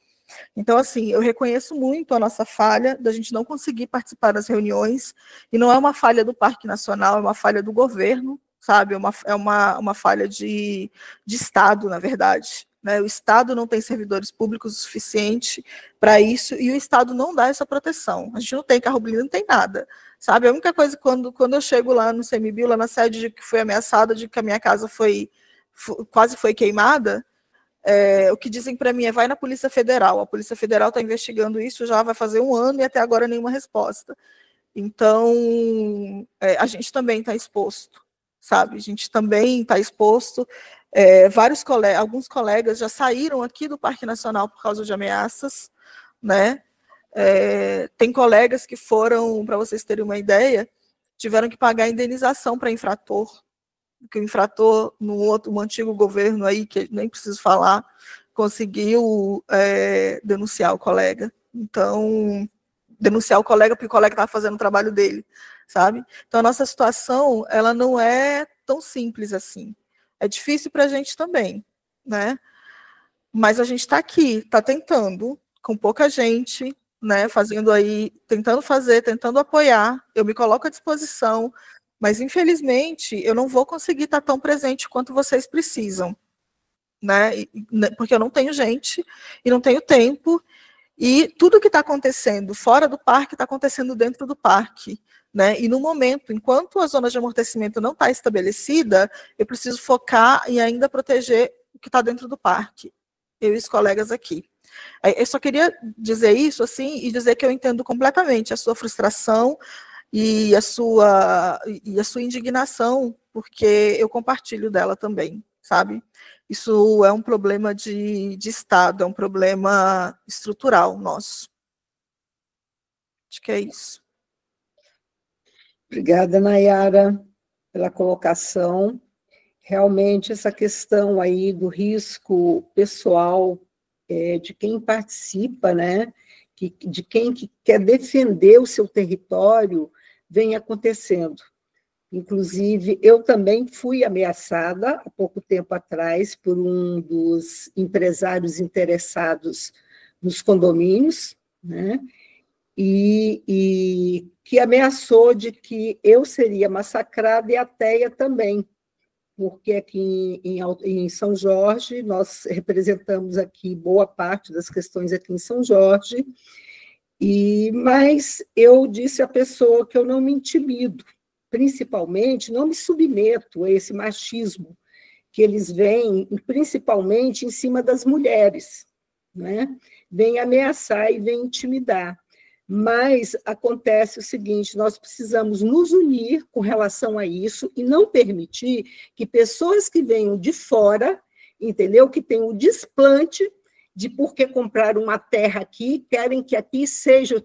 Então, assim, eu reconheço muito a nossa falha da gente não conseguir participar das reuniões, e não é uma falha do Parque Nacional, é uma falha do governo, sabe? É uma falha de Estado, na verdade. Né? O Estado não tem servidores públicos o suficiente para isso, e o Estado não dá essa proteção. A gente não tem carro blindado, não tem nada. Sabe, a única coisa, quando eu chego lá no CMBio, lá na sede de que foi ameaçada, de que a minha casa quase foi queimada, o que dizem para mim é: vai na Polícia Federal. A Polícia Federal está investigando isso, já vai fazer 1 ano e até agora nenhuma resposta. Então, a gente também está exposto, sabe? A gente também está exposto. Alguns colegas já saíram aqui do Parque Nacional por causa de ameaças, né? Tem colegas que foram, para vocês terem uma ideia, tiveram que pagar indenização para infrator, porque o infrator, no antigo governo aí, que nem preciso falar, conseguiu denunciar o colega. Então, denunciar o colega porque o colega estava fazendo o trabalho dele, sabe? Então, a nossa situação, ela não é tão simples assim. É difícil para a gente também, né? Mas a gente está aqui, está tentando, com pouca gente, né, tentando apoiar, eu me coloco à disposição, mas infelizmente eu não vou conseguir estar tão presente quanto vocês precisam, né, porque eu não tenho gente e não tenho tempo, e tudo que está acontecendo fora do parque está acontecendo dentro do parque, né, e no momento, enquanto a zona de amortecimento não está estabelecida, eu preciso focar em ainda proteger o que está dentro do parque, eu e os colegas aqui. Eu só queria dizer isso, assim, e dizer que eu entendo completamente a sua frustração e a sua indignação, porque eu compartilho dela também, sabe? Isso é um problema de Estado, é um problema estrutural nosso. Acho que é isso. Obrigada, Nayara, pela colocação. Realmente, essa questão aí do risco pessoal de quem participa, né, de quem que quer defender o seu território, vem acontecendo. Inclusive, eu também fui ameaçada há pouco tempo atrás por um dos empresários interessados nos condomínios, né? E que ameaçou de que eu seria massacrada e a Teia também, porque aqui em São Jorge, nós representamos aqui boa parte das questões aqui em São Jorge, mas eu disse à pessoa que eu não me intimido, principalmente não me submeto a esse machismo que eles veem, principalmente em cima das mulheres, né? Vem ameaçar e vem intimidar. Mas acontece o seguinte, nós precisamos nos unir com relação a isso e não permitir que pessoas que venham de fora, entendeu? Que tenham o desplante de porque compraram uma terra aqui, querem que aqui seja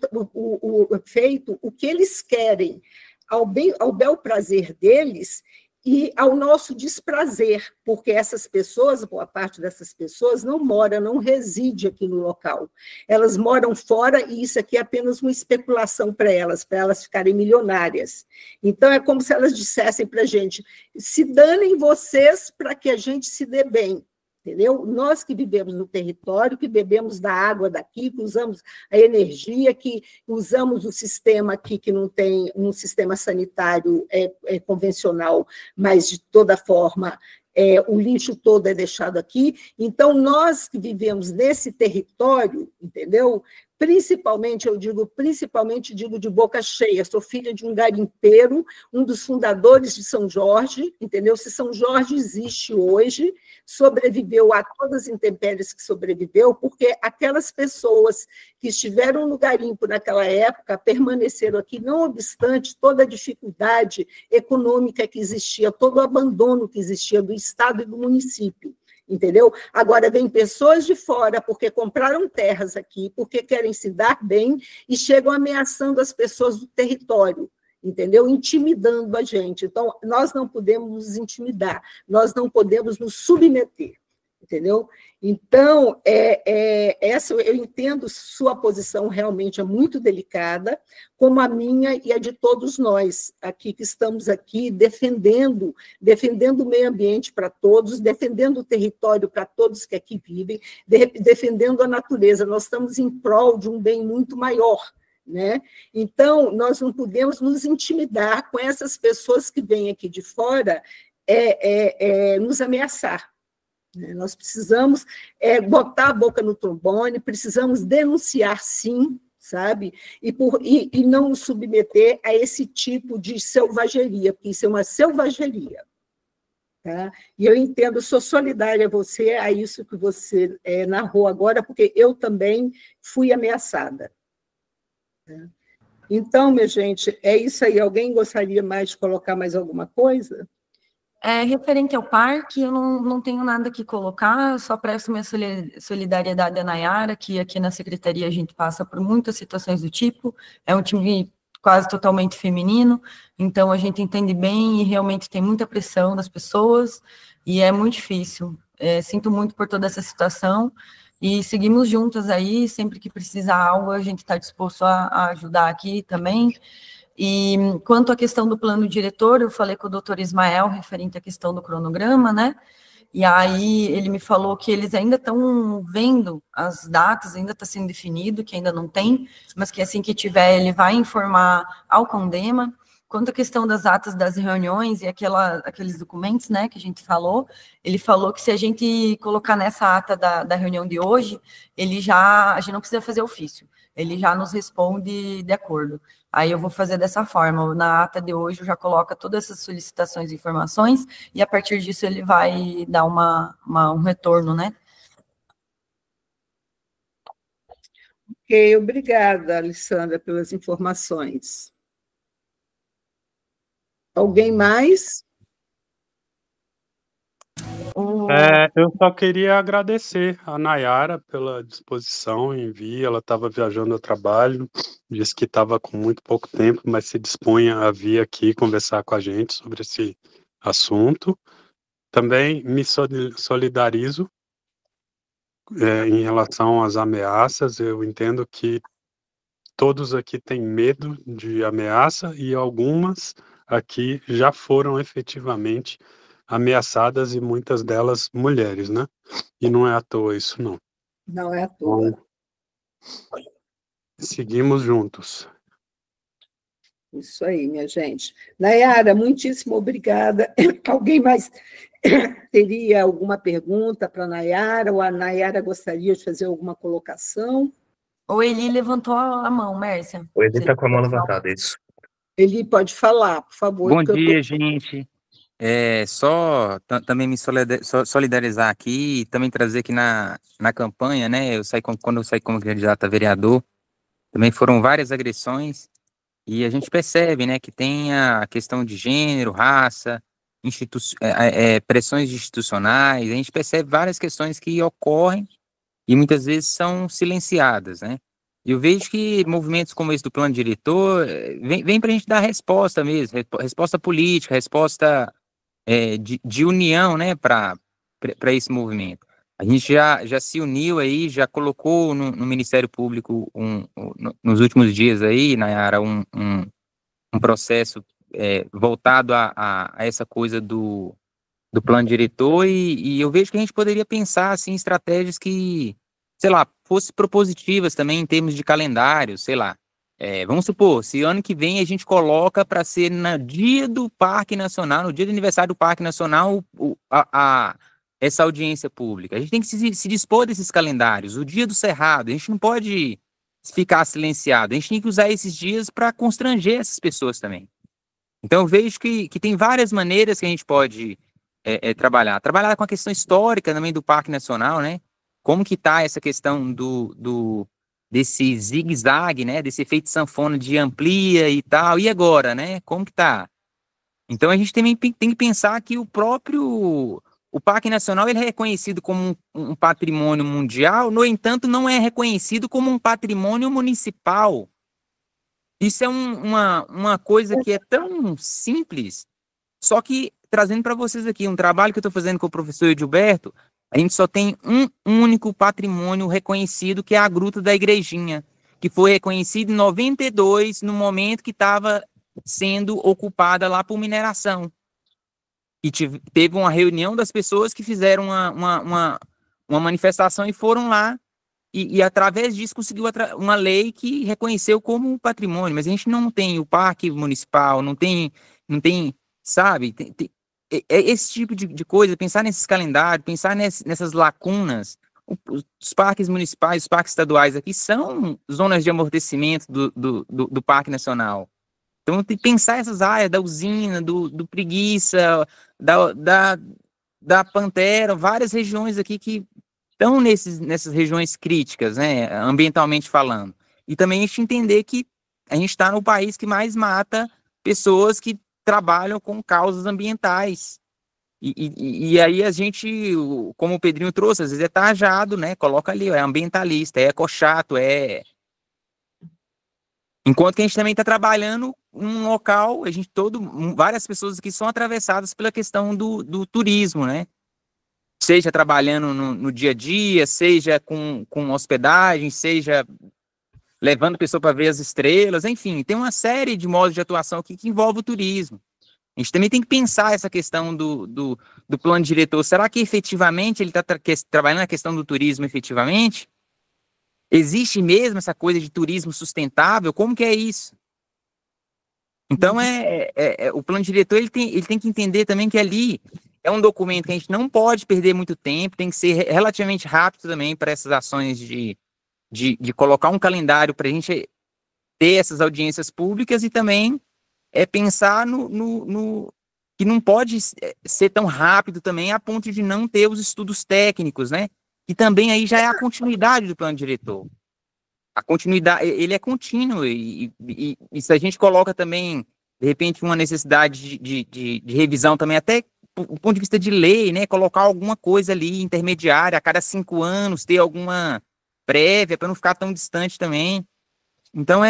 feito o que eles querem, ao bel prazer deles e ao nosso desprazer, porque essas pessoas, boa parte dessas pessoas, não mora, não reside aqui no local. Elas moram fora e isso aqui é apenas uma especulação para elas ficarem milionárias. Então, é como se elas dissessem para a gente, se danem vocês para que a gente se dê bem. Entendeu? Nós que vivemos no território, que bebemos da água daqui, que usamos a energia, que usamos o sistema aqui, que não tem um sistema sanitário convencional, mas de toda forma o lixo todo é deixado aqui. Então, nós que vivemos nesse território, entendeu? Principalmente digo de boca cheia, sou filha de um garimpeiro, um dos fundadores de São Jorge, entendeu? Se São Jorge existe hoje, sobreviveu a todas as intempéries que sobreviveu, porque aquelas pessoas que estiveram no garimpo naquela época permaneceram aqui, não obstante toda a dificuldade econômica que existia, todo o abandono que existia do Estado e do município. Entendeu? Agora vem pessoas de fora porque compraram terras aqui, porque querem se dar bem e chegam ameaçando as pessoas do território, entendeu? Intimidando a gente. Então, nós não podemos nos intimidar, nós não podemos nos submeter, entendeu? Então, essa eu entendo, sua posição realmente é muito delicada, como a minha e a de todos nós aqui que estamos aqui defendendo o meio ambiente para todos, defendendo o território para todos que aqui vivem, defendendo a natureza. Nós estamos em prol de um bem muito maior, né? Então, nós não podemos nos intimidar com essas pessoas que vêm aqui de fora nos ameaçar. Nós precisamos botar a boca no trombone, precisamos denunciar, sim, sabe? E não nos submeter a esse tipo de selvageria, porque isso é uma selvageria. Tá? E eu entendo, sou solidária a você, a isso que você narrou agora, porque eu também fui ameaçada. Tá? Então, minha gente, é isso aí. Alguém gostaria mais de colocar mais alguma coisa? Referente ao parque, eu não tenho nada que colocar, eu só presto minha solidariedade à Nayara, que aqui na secretaria a gente passa por muitas situações do tipo, é um time quase totalmente feminino, então a gente entende bem e realmente tem muita pressão das pessoas, e é muito difícil. Sinto muito por toda essa situação, e seguimos juntas aí, sempre que precisar algo, a gente está disposto a ajudar aqui também. E quanto à questão do plano diretor, eu falei com o doutor Ismael, referente à questão do cronograma, né? E aí ele me falou que eles ainda estão vendo as datas, ainda está sendo definido, que ainda não tem, mas que assim que tiver, ele vai informar ao Condema. Quanto à questão das atas das reuniões e aqueles documentos, né, que a gente falou, ele falou que se a gente colocar nessa ata da reunião de hoje, a gente não precisa fazer ofício, ele já nos responde de acordo. Aí eu vou fazer dessa forma, na ata de hoje eu já coloco todas essas solicitações e informações, e a partir disso ele vai dar um retorno, né? Ok, obrigada, Alessandra, pelas informações. Alguém mais? Eu só queria agradecer a Nayara pela disposição em vir. Ela estava viajando a trabalho, disse que estava com muito pouco tempo, mas se dispunha a vir aqui conversar com a gente sobre esse assunto. Também me solidarizo em relação às ameaças. Eu entendo que todos aqui têm medo de ameaça e algumas aqui já foram efetivamente ameaçadas, e muitas delas mulheres, né? E não é à toa isso, não. Não é à toa. Então, seguimos juntos. Isso aí, minha gente. Nayara, muitíssimo obrigada. Alguém mais teria alguma pergunta para a Nayara, ou a Nayara gostaria de fazer alguma colocação? O Eli levantou a mão, Mércia. O Eli está com a mão levantada, é isso. Ele pode falar, por favor. Bom dia, gente. Só também me solidarizar aqui e também trazer aqui na campanha, né? Quando eu saí como candidato a vereador, também foram várias agressões e a gente percebe, né, que tem a questão de gênero, raça, pressões institucionais, a gente percebe várias questões que ocorrem e muitas vezes são silenciadas, né? E eu vejo que movimentos como esse do plano diretor vem para a gente dar resposta mesmo, resposta política, resposta de união, né, para esse movimento. A gente já se uniu aí, já colocou no Ministério Público nos últimos dias aí, Nayara, um processo voltado a essa coisa do plano diretor, e eu vejo que a gente poderia pensar assim, estratégias que, sei lá, fossem propositivas também em termos de calendário, sei lá. Vamos supor, se ano que vem a gente coloca para ser no dia do Parque Nacional, no dia do aniversário do Parque Nacional, essa audiência pública. A gente tem que se dispor desses calendários. O dia do Cerrado, a gente não pode ficar silenciado. A gente tem que usar esses dias para constranger essas pessoas também. Então eu vejo que tem várias maneiras que a gente pode trabalhar. Trabalhar com a questão histórica também do Parque Nacional, né? Como que está essa questão desse zigue-zague, né? Desse efeito sanfona de amplia e tal. E agora, né? Como que tá? Então a gente também tem que pensar que o Parque Nacional ele é reconhecido como um patrimônio mundial, no entanto, não é reconhecido como um patrimônio municipal. Isso é uma coisa que é tão simples, só que trazendo para vocês aqui um trabalho que eu estou fazendo com o professor Edilberto, a gente só tem um único patrimônio reconhecido, que é a Gruta da Igrejinha, que foi reconhecido em 92, no momento que estava sendo ocupada lá por mineração. E teve uma reunião das pessoas que fizeram uma manifestação e foram lá, e através disso conseguiu uma lei que reconheceu como um patrimônio, mas a gente não tem o parque municipal, não tem sabe, esse tipo de coisa, pensar nesses calendários, pensar nessas lacunas. Os parques municipais, os parques estaduais aqui são zonas de amortecimento do Parque Nacional. Então tem que pensar essas áreas da usina, do Preguiça, da Pantera, várias regiões aqui que estão nessas regiões críticas, né, ambientalmente falando. E também a gente entender que a gente está no país que mais mata pessoas que trabalham com causas ambientais. E aí a gente, como o Pedrinho trouxe, às vezes é tarjado, né? Coloca ali, é ambientalista, é ecochato, Enquanto que a gente também está trabalhando num local, várias pessoas aqui são atravessadas pela questão do turismo, né? Seja trabalhando no dia a dia, seja com hospedagem, seja levando pessoa para ver as estrelas, enfim, tem uma série de modos de atuação aqui que envolve o turismo. A gente também tem que pensar essa questão do plano diretor. Será que efetivamente ele está trabalhando na questão do turismo efetivamente? Existe mesmo essa coisa de turismo sustentável? Como que é isso? Então, o plano diretor ele tem que entender também que ali é um documento que a gente não pode perder muito tempo, tem que ser relativamente rápido também para essas ações de colocar um calendário para a gente ter essas audiências públicas, e também pensar que não pode ser tão rápido também a ponto de não ter os estudos técnicos, né? Que também aí já é a continuidade do plano diretor. A continuidade, ele é contínuo, e se a gente coloca também, de repente, uma necessidade de revisão também, até do ponto de vista de lei, né? Colocar alguma coisa ali intermediária a cada 5 anos, ter alguma prévia para não ficar tão distante também. Então,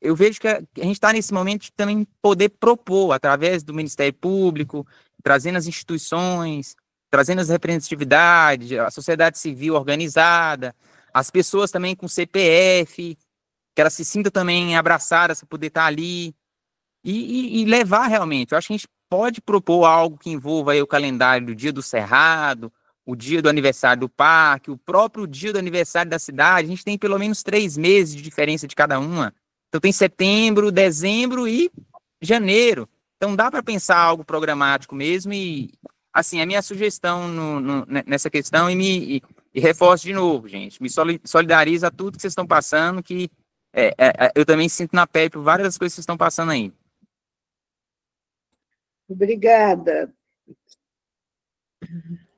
eu vejo que a gente está nesse momento de também poder propor, através do Ministério Público, trazendo as instituições, trazendo as representatividades, a sociedade civil organizada, as pessoas também com CPF, que elas se sintam também abraçadas para poder estar ali. e levar realmente. Eu acho que a gente pode propor algo que envolva aí o calendário do dia do Cerrado, o dia do aniversário do parque, o próprio dia do aniversário da cidade. A gente tem pelo menos 3 meses de diferença de cada uma. Então tem setembro, dezembro e janeiro. Então dá para pensar algo programático mesmo e, assim, a minha sugestão nessa questão e reforço de novo, gente, me solidarizo a tudo que vocês estão passando, que eu também sinto na pele por várias coisas que vocês estão passando aí. Obrigada.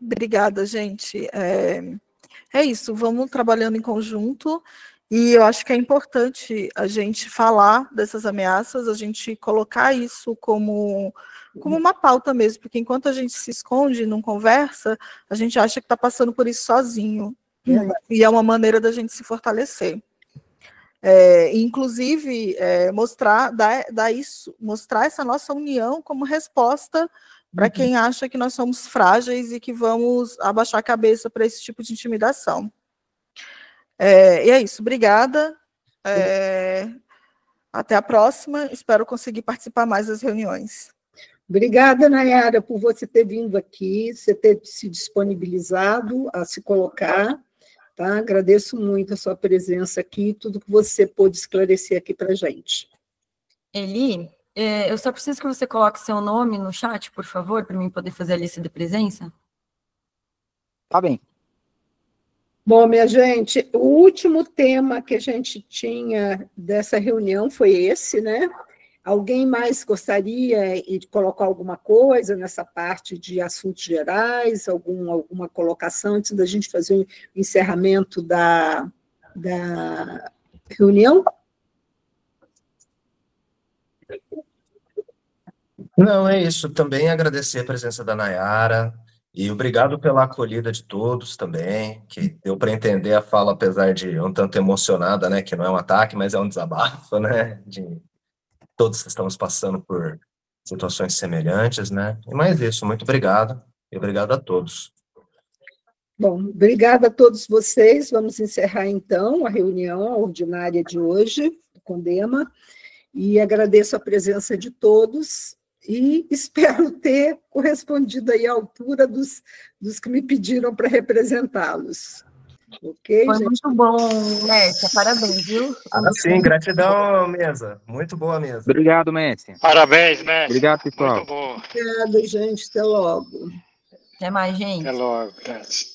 Obrigada, gente. É isso, vamos trabalhando em conjunto, e eu acho que é importante a gente falar dessas ameaças, a gente colocar isso como uma pauta mesmo, porque enquanto a gente se esconde, não conversa, a gente acha que está passando por isso sozinho, e é uma maneira da gente se fortalecer. Inclusive, mostrar essa nossa união como resposta para quem acha que nós somos frágeis e que vamos abaixar a cabeça para esse tipo de intimidação. E é isso, obrigada. Até a próxima, espero conseguir participar mais das reuniões. Obrigada, Nayara, por você ter vindo aqui, você ter se disponibilizado a se colocar. Tá? Agradeço muito a sua presença aqui, tudo que você pôde esclarecer aqui para a gente. Eli, eu só preciso que você coloque seu nome no chat, por favor, para mim poder fazer a lista de presença. Tá bem. Bom, minha gente, o último tema que a gente tinha dessa reunião foi esse, né? Alguém mais gostaria de colocar alguma coisa nessa parte de assuntos gerais, alguma colocação antes da gente fazer o encerramento da reunião? Não, é isso. Também agradecer a presença da Nayara e obrigado pela acolhida de todos também, que deu para entender a fala, apesar de um tanto emocionada, né? Que não é um ataque, mas é um desabafo, né? Todos estamos passando por situações semelhantes, né? E mais isso, muito obrigado e obrigado a todos. Bom, obrigada a todos vocês. Vamos encerrar, então, a reunião ordinária de hoje, do Condema, e agradeço a presença de todos e espero ter correspondido aí à altura dos que me pediram para representá-los. Ok, Foi gente? muito bom, Mércia, parabéns, viu? Sim, gratidão, mesa. Muito boa mesa. Obrigado, Mércia. Parabéns, mestre. Obrigado, pessoal. Muito bom. Obrigada, gente. Até logo. Até mais, gente. Até logo, Tati.